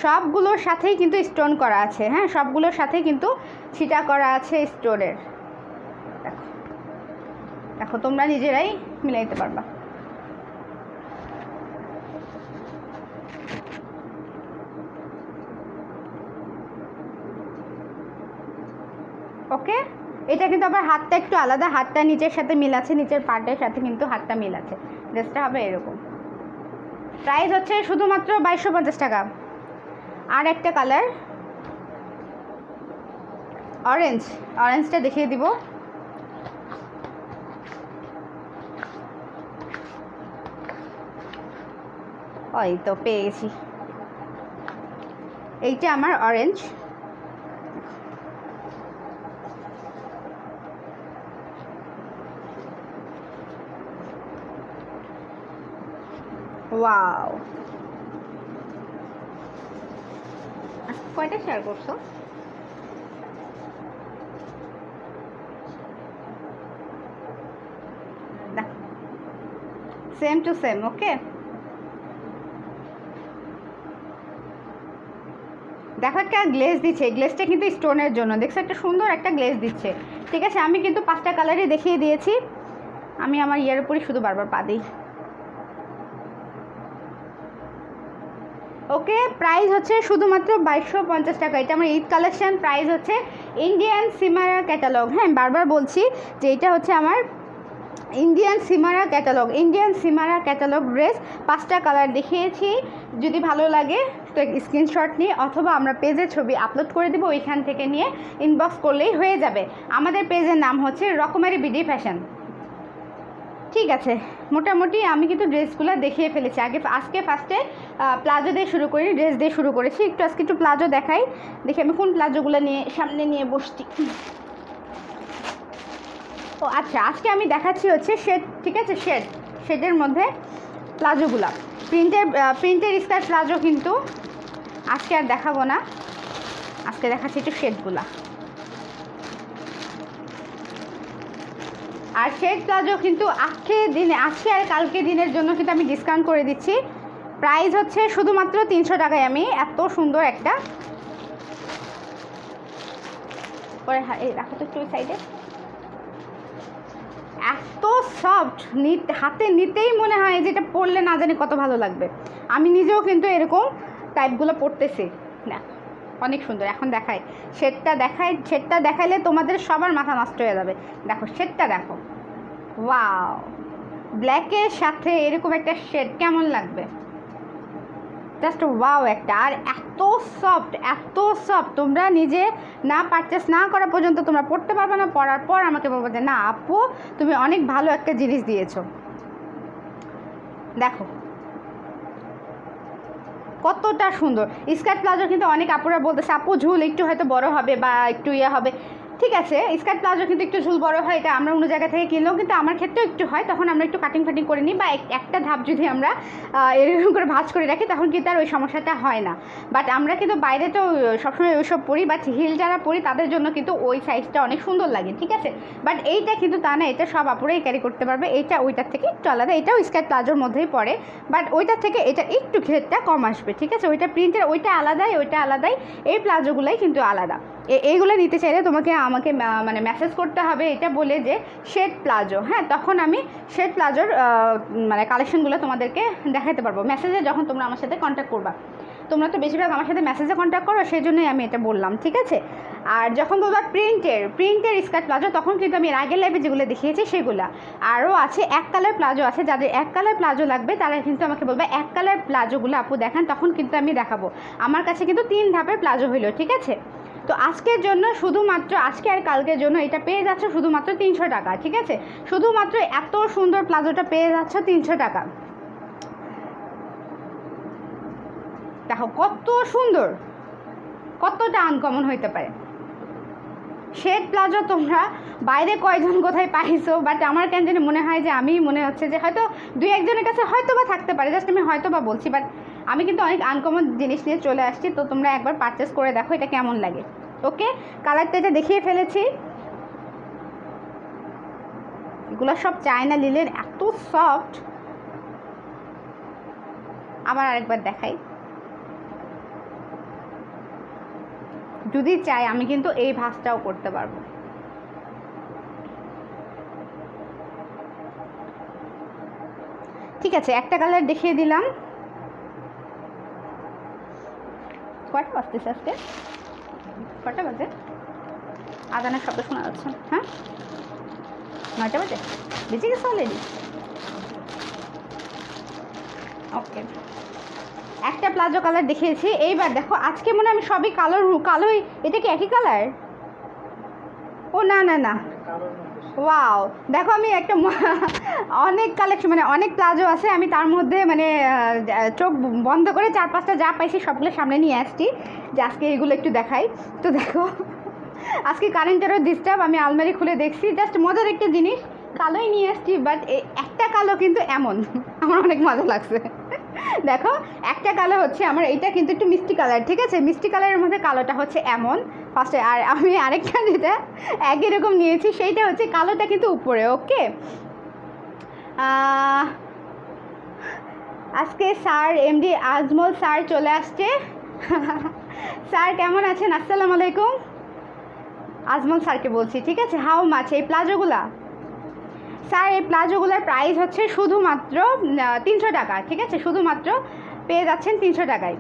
সবগুলোর সাথেই কিন্তু স্টোন করা আছে। হ্যাঁ, সবগুলোর সাথেই কিন্তু ছিটা করা আছে স্টোনের। দেখো দেখো, তোমরা নিজেরাই মিলে দিতে পারবা। ওকে, এটা কিন্তু আবার হাতটা একটু আলাদা, হাতটা নিচের সাথে মিল আছে, নিচের পার্টের সাথে কিন্তু হাতটা মিল আছে। ড্রেসটা হবে এরকম। প্রাইস হচ্ছে শুধুমাত্র 2250 টাকা। আর একটা কালার অরেঞ্জ, অরেঞ্জটা দেখিয়ে দিব। ওই তো পেয়ে গেছি, এইটা আমার অরেঞ্জ। ওয়াও, কয়টা শেয়ার করছো? Same to same. ওকে, দেখো একটা গ্লেজ দিচ্ছে, এই গ্লেজটা কিন্তু স্টোনের জন্য। দেখছো একটা সুন্দর একটা গ্লেজ দিচ্ছে। ঠিক আছে, আমি কিন্তু 5টা কালারই দেখিয়ে দিয়েছি। আমি আমার ইয়ার উপরই শুধু বারবার পা দিই। ওকে, প্রাইস হচ্ছে শুধুমাত্র 2250 টাকা। এটা আমার ঈদ কালেকশন। প্রাইস হচ্ছে ইন্ডিয়ান সিমারা ক্যাটালগ। হ্যাঁ, বারবার বলছি যে এটা হচ্ছে আমার Indian Simara catalogue. Indian Simara catalogue dress 5টা কালার দেখিয়েছি। যদি ভালো লাগে তো স্ক্রিনশট নিয়ে, অথবা আমরা পেজে ছবি আপলোড করে দেবো, ওইখান থেকে নিয়ে ইনবক্স করলেই হয়ে যাবে। আমাদের পেজের নাম হচ্ছে রকমারি বিডি ফ্যাশন। ঠিক আছে, মোটামুটি আমি কিন্তু ড্রেসগুলো দেখিয়ে ফেলেছি। আজকে ফার্স্টে প্লাজো দিয়ে শুরু করি, ড্রেস দিয়ে শুরু করেছি। আজকে একটু প্লাজো দেখাই। দেখি আমি কোন প্লাজোগুলো নিয়ে সামনে নিয়ে বসছি। ও আচ্ছা, আজকে আমি দেখাচ্ছি হচ্ছে শেড। ঠিক আছে, শেডের মধ্যে প্লাজোগুলা, প্রিন্টের স্কার্ট প্লাজো কিন্তু আজকে আর দেখাবো না। আজকে দেখাচ্ছি একটু শেডগুলা। আর শেড প্লাজো কিন্তু আজকে আর কালকে দিনের জন্য কিন্তু আমি ডিসকাউন্ট করে দিচ্ছি। প্রাইস হচ্ছে শুধুমাত্র 300 টাকায়। আমি এত সুন্দর একটা পরে, এই রাখো তো একটু ওই সাইডে। এত সফট, হাতে নিতেই মনে হয় যে এটা পরলে না জানি কত ভালো লাগবে। আমি নিজেও কিন্তু এরকম টাইপগুলো পরতেছি না, অনেক সুন্দর। এখন দেখাই শেডটা দেখাইলে তোমাদের সবার মাথা নষ্ট হয়ে যাবে। দেখো শেডটা দেখো, ওয়াও, ব্ল্যাকের সাথে এরকম একটা শেড কেমন লাগবে, জাস্ট ওয়াও একটা। আর এত সফট, তোমরা নিজে না পারচেস না করা পর্যন্ত তোমরা পড়তে পারবে না, পড়ার পর আমাকে বলবো যে না আপু তুমি অনেক ভালো একটা জিনিস দিয়েছো। দেখো কতটা সুন্দর। স্কার্ট প্লাজো কিন্তু অনেক আপুরা বলতেছে আপু ঝুল একটু হয়তো বড় হবে বা একটু ইয়ে হবে, ঠিক আছে, স্কার্ট প্লাজো কিন্তু একটু ঝুল বড় হয়, এটা আমরা অন্য জায়গা থেকে কিনলেও কিন্তু আমার ক্ষেত্রেও একটু হয়, তখন আমরা একটু কাটিং করে নিই বা একটা ধাপ যদি আমরা এরকম করে ভাঁজ করে রাখি তখন কিন্তু আর ওই সমস্যাটা হয় না। বাট আমরা কিন্তু বাইরে তো সবসময় ওইসব পরি, বাট হিল যারা পরি তাদের জন্য কিন্তু ওই সাইজটা অনেক সুন্দর লাগে, ঠিক আছে। বাট এইটা কিন্তু তা না, এটা সব আপুরাই ক্যারি করতে পারবে। এইটা ওইটার থেকে একটু আলাদা, এটাও স্কার্ট প্লাজোর মধ্যেই পড়ে, বাট ওইটার থেকে এটা একটু ঘেরটা কম আসবে, ঠিক আছে। ওইটা প্রিন্টের, ওইটা আলাদাই, এই প্লাজোগুলাই কিন্তু আলাদা। এইগুলো নিতে চাইলে আমাকে মানে মেসেজ করতে হবে এটা বলে যে শেড প্লাজো, হ্যাঁ, তখন আমি শেড প্লাজোর মানে কালেকশনগুলো তোমাদেরকে দেখাতে পারবো মেসেজে, যখন তোমরা আমার সাথে কন্ট্যাক্ট করবা। তোমরা তো বেশিরভাগ আমার সাথে মেসেজে কন্ট্যাক্ট করো, সেই জন্যই আমি এটা বললাম, ঠিক আছে। আর যখন বলবা প্রিন্টের স্কার্ট প্লাজো, তখন কিন্তু আমি এর আগের লাইভে যেগুলো দেখিয়েছি সেগুলো। আরও আছে এক কালার প্লাজো আছে, যাদের এক কালার প্লাজো লাগবে তারা কিন্তু আমাকে বলবে এক কালার প্লাজোগুলো আপু দেখান, তখন কিন্তু আমি দেখাবো। আমার কাছে কিন্তু 3 ধাপের প্লাজো হইলো, ঠিক আছে। তো আজকের জন্য শুধুমাত্র আজকে আর কালকের জন্য এটা পেয়ে যাচ্ছ শুধুমাত্র 300 টাকা, ঠিক আছে। শুধুমাত্র এত সুন্দর প্লাজোটা পেয়ে যাচ্ছ 300 টাকা। দেখো কত সুন্দর, কতটা আনকমন হইতে পারে। শেড প্লাজো তোমরা বাইরে কয়জন কোথায় পাইছো, বাট আমার কেন জানি মনে হয় যে আমি মনে হচ্ছে যে হয়তো 2-1জনের কাছে হয়তো বা থাকতে পারে, জাস্ট আমি হয়তো বা বলছি, বাট আমি কিন্তু অনেক আনকমন জিনিস নিয়ে চলে আসছি। তো তোমরা একবার পারচেস করে দেখো এটা কেমন লাগে। ওকে, কালারটা এটা দেখিয়ে ফেলেছি, এগুলো সব চায়না লিলের, এত সফট। আবার আরেকবার দেখাই, যদি চাই আমি কিন্তু এই ভাঁজটাও করতে পারবো। ঠিক আছে, একটা কালার দেখিয়ে দিলাম। কয়টা বাজতেছে আজকে, কয়টা বাজে? আজানের শব্দ শোনা যাচ্ছে, হ্যাঁ 9টা বাজে, বেঁচে গেছে অলরেডি। ওকে, একটা প্লাজো কালার দেখিয়েছি, এইবার দেখো আজকে মনে আমি সবই কালোই। এটা কি একই কালার? ও না না না, ওয়াও, দেখো আমি একটা অনেক কালেকশন মানে অনেক প্লাজো আছে, আমি তার মধ্যে মানে চোখ বন্ধ করে 4-5টা যা পাইছি সবগুলো সামনে নিয়ে আসছি যে আজকে এগুলো একটু দেখাই। তো দেখো আজকে কারেন্টেরও ডিস্টার্ব, আমি আলমারি খুলে দেখছি, জাস্ট মজার একটা জিনিস কালোই নিয়ে আসছি, বাট একটা কালো কিন্তু এমন আমার অনেক মজা লাগছে। দেখো একটা কালো হচ্ছে আমার, এইটা কিন্তু একটু মিষ্টি কালার, ঠিক আছে, মিষ্টি কালারের মধ্যে কালোটা হচ্ছে এমন ফার্স্টে, আর আমি আরেকটা যেটা একই রকম নিয়েছি সেইটা হচ্ছে কালোটা কিন্তু উপরে। ওকে, আজকে স্যার এমডি আজমল স্যার চলে আসছে। স্যার কেমন আছেন? আসসালামু আলাইকুম, আজমল স্যারকে বলছি, ঠিক আছে। হাউ মাছ এই প্লাজোগুলা? স্যার এই প্লাজোগুলোর প্রাইস হচ্ছে শুধুমাত্র 300 টাকা, ঠিক আছে, শুধুমাত্র পেয়ে যাচ্ছেন 300 টাকায়।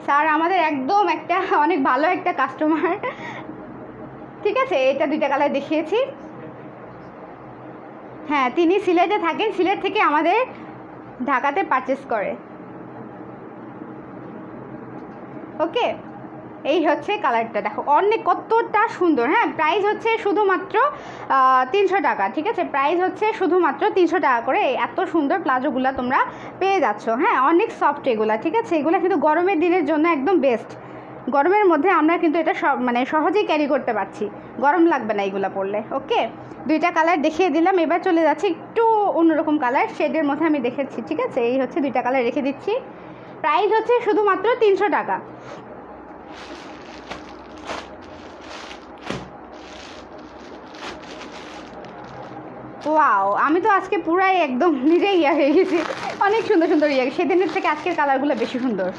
স্যার আমাদের একদম একটা অনেক ভালো একটা কাস্টমার, ঠিক আছে। এটা 2টা কালার দেখিয়েছি, হ্যাঁ তিনি সিলেটে থাকেন, সিলেট থেকে আমাদের ঢাকাতে পারচেস করে। ওকে, এই হচ্ছে কালারটা, দেখো অনেক কতটা সুন্দর। হ্যাঁ, প্রাইস হচ্ছে শুধুমাত্র 300 টাকা, ঠিক আছে, প্রাইস হচ্ছে শুধুমাত্র 300 টাকা করে। এত সুন্দর প্লাজোগুলো তোমরা পেয়ে যাচ্ছ, হ্যাঁ, অনেক সফট এগুলা, ঠিক আছে। এগুলো কিন্তু গরমের দিনের জন্য একদম বেস্ট। গরমের মধ্যে আমরা কিন্তু এটা মানে সহজেই ক্যারি করতে পারছি, গরম লাগবে না এগুলো পরলে। ওকে, 2টা কালার দেখিয়ে দিলাম, এবার চলে যাচ্ছি একটু অন্যরকম কালার শেডের মধ্যে আমি দেখেছি, ঠিক আছে। এই হচ্ছে 2টা কালার রেখে দিচ্ছি, প্রাইস হচ্ছে শুধুমাত্র 300 টাকা। ওয়াও, আমি তো আজকে পুরাই একদম নিজেই ইয়া হয়ে গেছি, অনেক সুন্দর সুন্দর ইয়া, সেদিনের থেকে আজকের কালারগুলো বেশি সুন্দর।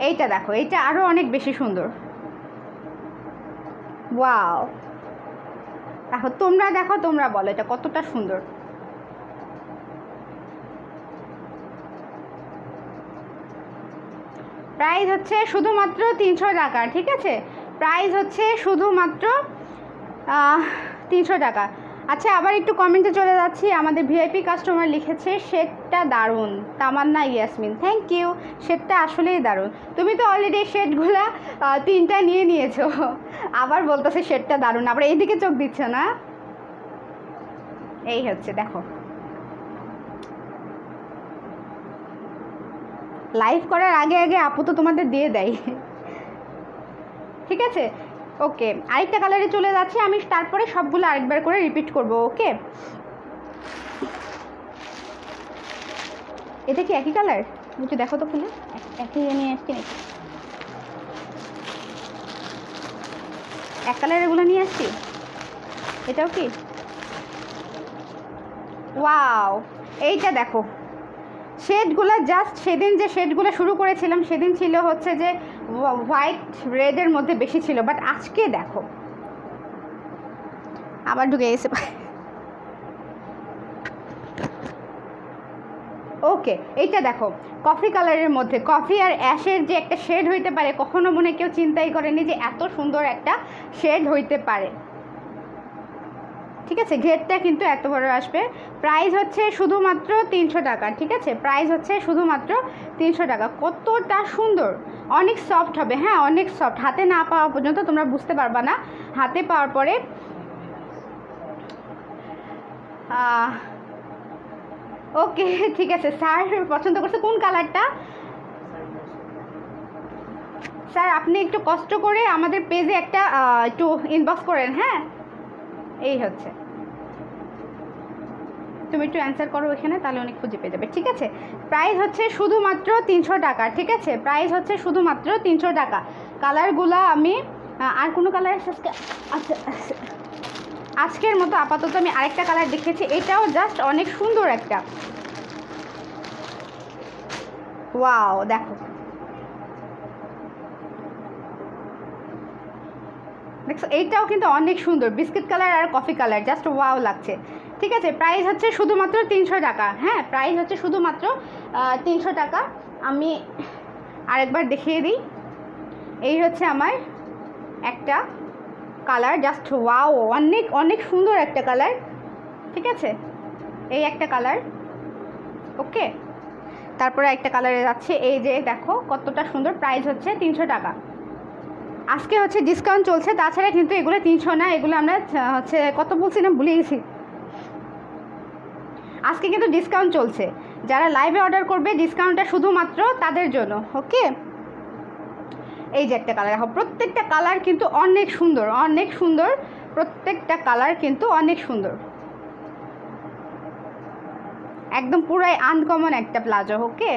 এইটা দেখো, এইটা আরও অনেক বেশি সুন্দর। ওয়াও, দেখো তোমরা, দেখো তোমরা বলো এটা কতটা সুন্দর। প্রাইস হচ্ছে শুধুমাত্র 300 টাকা, ঠিক আছে? প্রাইস হচ্ছে শুধুমাত্র 300 টাকা। আচ্ছা, আবার একটু কমেন্টে চলে যাচ্ছি। আমাদের ভিআইপি কাস্টমার লিখেছে শেডটা দারুণ, তামান্না ইয়াসমিন, থ্যাংক ইউ। শেডটা আসলেই দারুণ। তুমি তো অলরেডি শেডগুলা 3টা নিয়ে নিয়েছো, আবার বলতেছে শেডটা দারুণ, আবার এইদিকে চোখ দিচ্ছ না। এই হচ্ছে দেখো, লাইভ করার আগে আগে আপু তো তোমাদের দিয়ে দেয়, ঠিক আছে? ওকে, আরেকটা কালারে চলে যাচ্ছে আমি, তারপরে সবগুলো আরেকবার করে রিপিট করব। ওকে, এটা কি একই কালার? একটু দেখো তো খুলে, একই নিয়ে আসছি নাকি? এক কালার এগুলো নিয়ে আসছি। এটাও কি? ওয়াও, এইটা দেখো, শেডগুলো জাস্ট সেদিন যে শেডগুলো শুরু করেছিলাম সেদিন ছিল হচ্ছে যে হোয়াইট রেডের মধ্যে বেশি ছিল, বাট আজকে দেখো আবার ঢুকে গেছে। ওকে, এইটা দেখো কফি কালারের মধ্যে, কফি আর অ্যাশের যে একটা শেড হইতে পারে, কখনো মনে কেউ চিন্তাই করেনি যে এত সুন্দর একটা শেড হইতে পারে, ঠিক আছে? ঘেরটা কিন্তু এত বড় আসবে। প্রাইস হচ্ছে শুধুমাত্র 300 টাকা, ঠিক আছে? প্রাইস হচ্ছে শুধুমাত্র 300 টাকা। কতটা সুন্দর, অনেক সফট হবে, হ্যাঁ অনেক সফট। হাতে না পাওয়া পর্যন্ত তোমরা বুঝতে পারবা না, হাতে পাওয়ার পরে ওকে ঠিক আছে। স্যার পছন্দ করছে কোন কালারটা? স্যার আপনি একটু কষ্ট করে আমাদের পেজে একটা একটু ইনবক্স করেন, হ্যাঁ? এই হচ্ছে, তুমি একটু অ্যান্সার করো এখানে, তাহলে অনেক খুঁজে পেয়ে যাবে, ঠিক আছে? প্রাইস হচ্ছে শুধুমাত্র 300 টাকা, ঠিক আছে? প্রাইস হচ্ছে শুধুমাত্র 300 টাকা। কালারগুলো আমি আর কোনো কালার আজকে, আচ্ছা আজকের মতো আপাতত আমি আরেকটা কালার দেখেছি, এটাও জাস্ট অনেক সুন্দর একটা। ওয়াও, দেখো দেখছো, এইটাও কিন্তু অনেক সুন্দর, বিস্কিট কালার আর কফি কালার, জাস্ট ওয়াও লাগছে, ঠিক আছে? প্রাইস হচ্ছে শুধুমাত্র 300 টাকা, হ্যাঁ প্রাইস হচ্ছে শুধুমাত্র 300 টাকা। আমি আরেকবার দেখিয়ে দিই, এই হচ্ছে আমার একটা কালার, জাস্ট ওয়াও, অনেক অনেক সুন্দর একটা কালার, ঠিক আছে? এই একটা কালার, ওকে। তারপরে একটা কালারে যাচ্ছে, এই যে দেখো কতটা সুন্দর। প্রাইস হচ্ছে 300 টাকা। আজকে হচ্ছে ডিসকাউন্ট চলছে, তাছাড়া কিন্তু এগুলো 300 না, এগুলো আমরা হচ্ছে কত বলছিলাম ভুলে গেছি। আজকে কিন্তু ডিসকাউন্ট চলছে, যারা লাইভে অর্ডার করবে ডিসকাউন্টটা শুধুমাত্র তাদের জন্য, ওকে। এই যে একটা কালার, প্রত্যেকটা কালার কিন্তু অনেক সুন্দর, অনেক সুন্দর, প্রত্যেকটা কালার কিন্তু অনেক সুন্দর, একদম পুরাই আনকমন একটা প্লাজো, ওকে।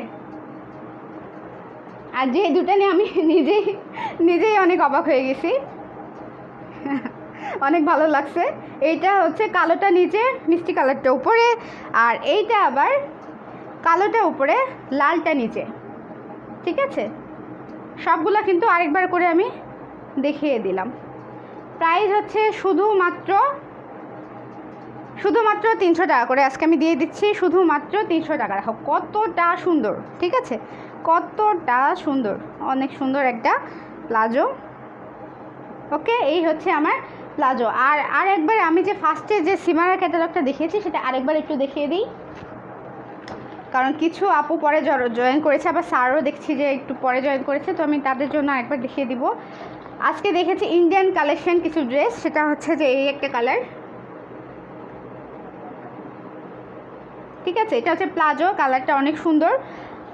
আর যে দুটো নিয়ে আমি নিজেই অনেক অবাক হয়ে গেছি, অনেক ভালো লাগছে। এইটা হচ্ছে কালোটা নিচে, মিষ্টি কালারটা উপরে, আর এইটা আবার কালোটা উপরে, লালটা নিচে, ঠিক আছে? সবগুলা কিন্তু আরেকবার করে আমি দেখিয়ে দিলাম। প্রাইস হচ্ছে শুধুমাত্র 300 টাকা করে আজকে আমি দিয়ে দিচ্ছি, শুধুমাত্র 300 টাকা। দেখো কতটা সুন্দর, ঠিক আছে? কতটা সুন্দর, অনেক সুন্দর একটা প্লাজো, ওকে। এই হচ্ছে আমার প্লাজো। আর একবার আমি যে ফার্স্টে যে সিমারা ক্যাটালগটা দেখিয়েছি সেটা আরেকবার একটু দেখিয়ে দিই, কারণ কিছু আপু পরে জয়েন করেছে, আবার স্যারও দেখছি যে একটু পরে জয়েন করেছে, তো আমি তাদের জন্য আরেকবার দেখিয়ে দিব। আজকে দেখেছি ইন্ডিয়ান কালেকশন কিছু ড্রেস, সেটা হচ্ছে যে এই একটা কালার, ঠিক আছে? এটা হচ্ছে প্লাজো, কালারটা অনেক সুন্দর।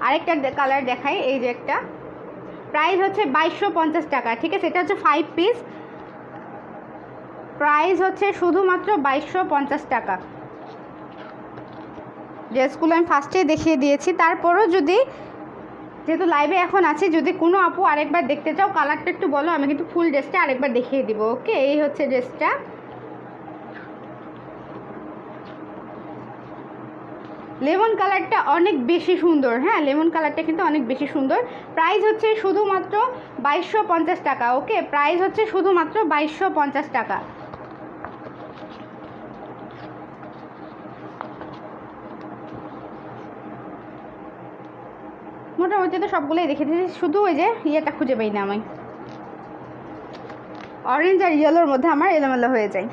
আরেকটা কালার দেখাই, এই যে একটা, প্রাইস হচ্ছে 2250 টাকা, ঠিক আছে? এটা হচ্ছে 5 পিস, প্রাইস হচ্ছে শুধুমাত্র 2250 টাকা। ড্রেসগুলো আমি ফার্স্টেই দেখিয়ে দিয়েছি, তারপরও যদি, যেহেতু লাইভে এখন আছে, যদি কোনো আপু আরেকবার দেখতে চাও কালারটা একটু বলো, আমি কিন্তু ফুল ড্রেসটা আরেকবার দেখিয়ে দিব, ওকে। এই হচ্ছে ড্রেসটা, লেমন কালারটা অনেক বেশি সুন্দর, হ্যাঁ লেমন কালারটা কিন্তু অনেক বেশি সুন্দর। প্রাইস হচ্ছে শুধুমাত্র 2250 টাকা। ওকে, প্রাইস হচ্ছে শুধুমাত্র 2250 টাকা। মোটামুটি তো সবগুলোই দেখে দিয়েছি, শুধু ওই যে ইয়েটা খুঁজে পাই না আমি, অরেঞ্জ আর ইয়েলোর মধ্যে আমার এলোমেলো হয়ে যায়।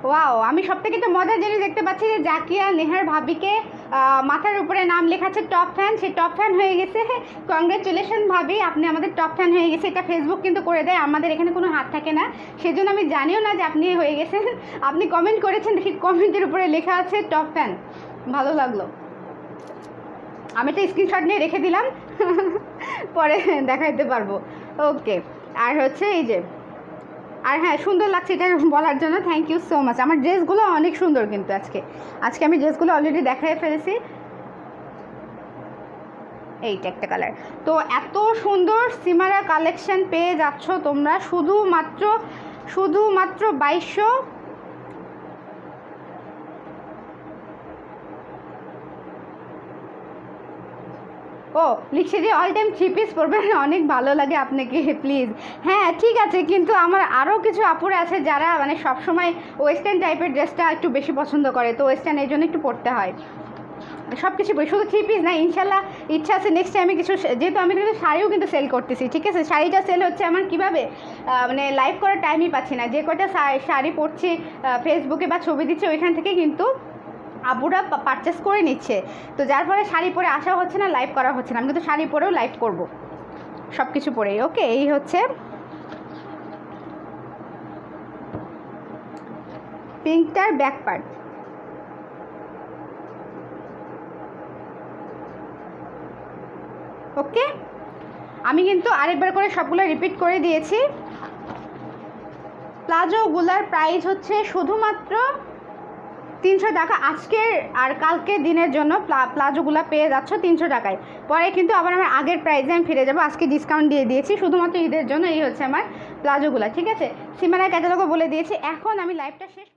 ওয়াও, আমি সব থেকে তো মজার জিনিস দেখতে পাচ্ছি যে জাকিয়া নেহার ভাবিকে মাথার উপরে নাম লেখা আছে টপ ফ্যান, সে টপ ফ্যান হয়ে গেছে। কংগ্রেচুলেশন ভাবি, আপনি আমাদের টপ ফ্যান হয়ে গেছে। এটা ফেসবুক কিন্তু করে দেয়, আমাদের এখানে কোনো হাত থাকে না, সেজন্য আমি জানিও না যে আপনি হয়ে গেছেন। আপনি কমেন্ট করেছেন, দেখি কমেন্টের উপরে লেখা আছে টপ ফ্যান, ভালো লাগলো। আমি তো স্ক্রিনশট নিয়ে রেখে দিলাম, পরে দেখাইতে পারবো। ওকে, আর হচ্ছে এই যে, আর হ্যাঁ সুন্দর লাগছে এটা বলার জন্য থ্যাংক ইউ সো মাচ। আমার ড্রেসগুলো অনেক সুন্দর কিন্তু আজকে আমি ড্রেসগুলো অলরেডি দেখাই ফেলেছি। এইটা একটা কালার, তো এত সুন্দর সিমারা কালেকশন পেয়ে যাচ্ছ তোমরা শুধুমাত্র 2200। ও লিখছে যে অল টাইম 3 পিস পরবেন, অনেক ভালো লাগে আপনাকে, প্লিজ। হ্যাঁ ঠিক আছে, কিন্তু আমার আরও কিছু আপুরা আছে যারা মানে সবসময় ওয়েস্টার্ন টাইপের ড্রেসটা একটু বেশি পছন্দ করে, তো ওয়েস্টার্ন এই জন্য একটু পরতে হয়। সব কিছু শুধু 3 পিস না, ইনশাল্লাহ ইচ্ছা আছে নেক্সট টাইমে কিছু, যেহেতু আমি কিন্তু শাড়িও কিন্তু সেল করতেছি, ঠিক আছে। শাড়িটা সেল হচ্ছে আমার কীভাবে, মানে লাইভ করার টাইমই পাচ্ছি না, যে কটা শাড়ি পরছি ফেসবুকে বা ছবি দিচ্ছে ওইখান থেকে কিন্তু আপুরা পারচেস করে নিচ্ছে, তো যার ফলে শাড়ি পরে আসা হচ্ছে না, লাইভ করা হচ্ছে না। আমি কিন্তু শাড়ি পরেও লাইভ করব, সব কিছু পরেই। ওকে, এই হচ্ছে পিঙ্কটার ব্যাক পার্ট। ওকে, আমি কিন্তু আরেকবার করে সবগুলো রিপিট করে দিয়েছি। প্লাজোগুলার প্রাইস হচ্ছে শুধুমাত্র 300 টাকা। আজকের আর কালকের দিনের জন্য প্লাজোগুলো পেয়ে যাচ্ছ 300 টাকায়। পরে কিন্তু আবার আমার আগের প্রাইসে আমি ফিরে যাবো, আজকে ডিসকাউন্ট দিয়ে দিয়েছি শুধুমাত্র ঈদের জন্য। এই হচ্ছে আমার প্লাজোগুলো, ঠিক আছে। সিমারা ক্যাটালগও বলে দিয়েছি। এখন আমি লাইভটা শেষ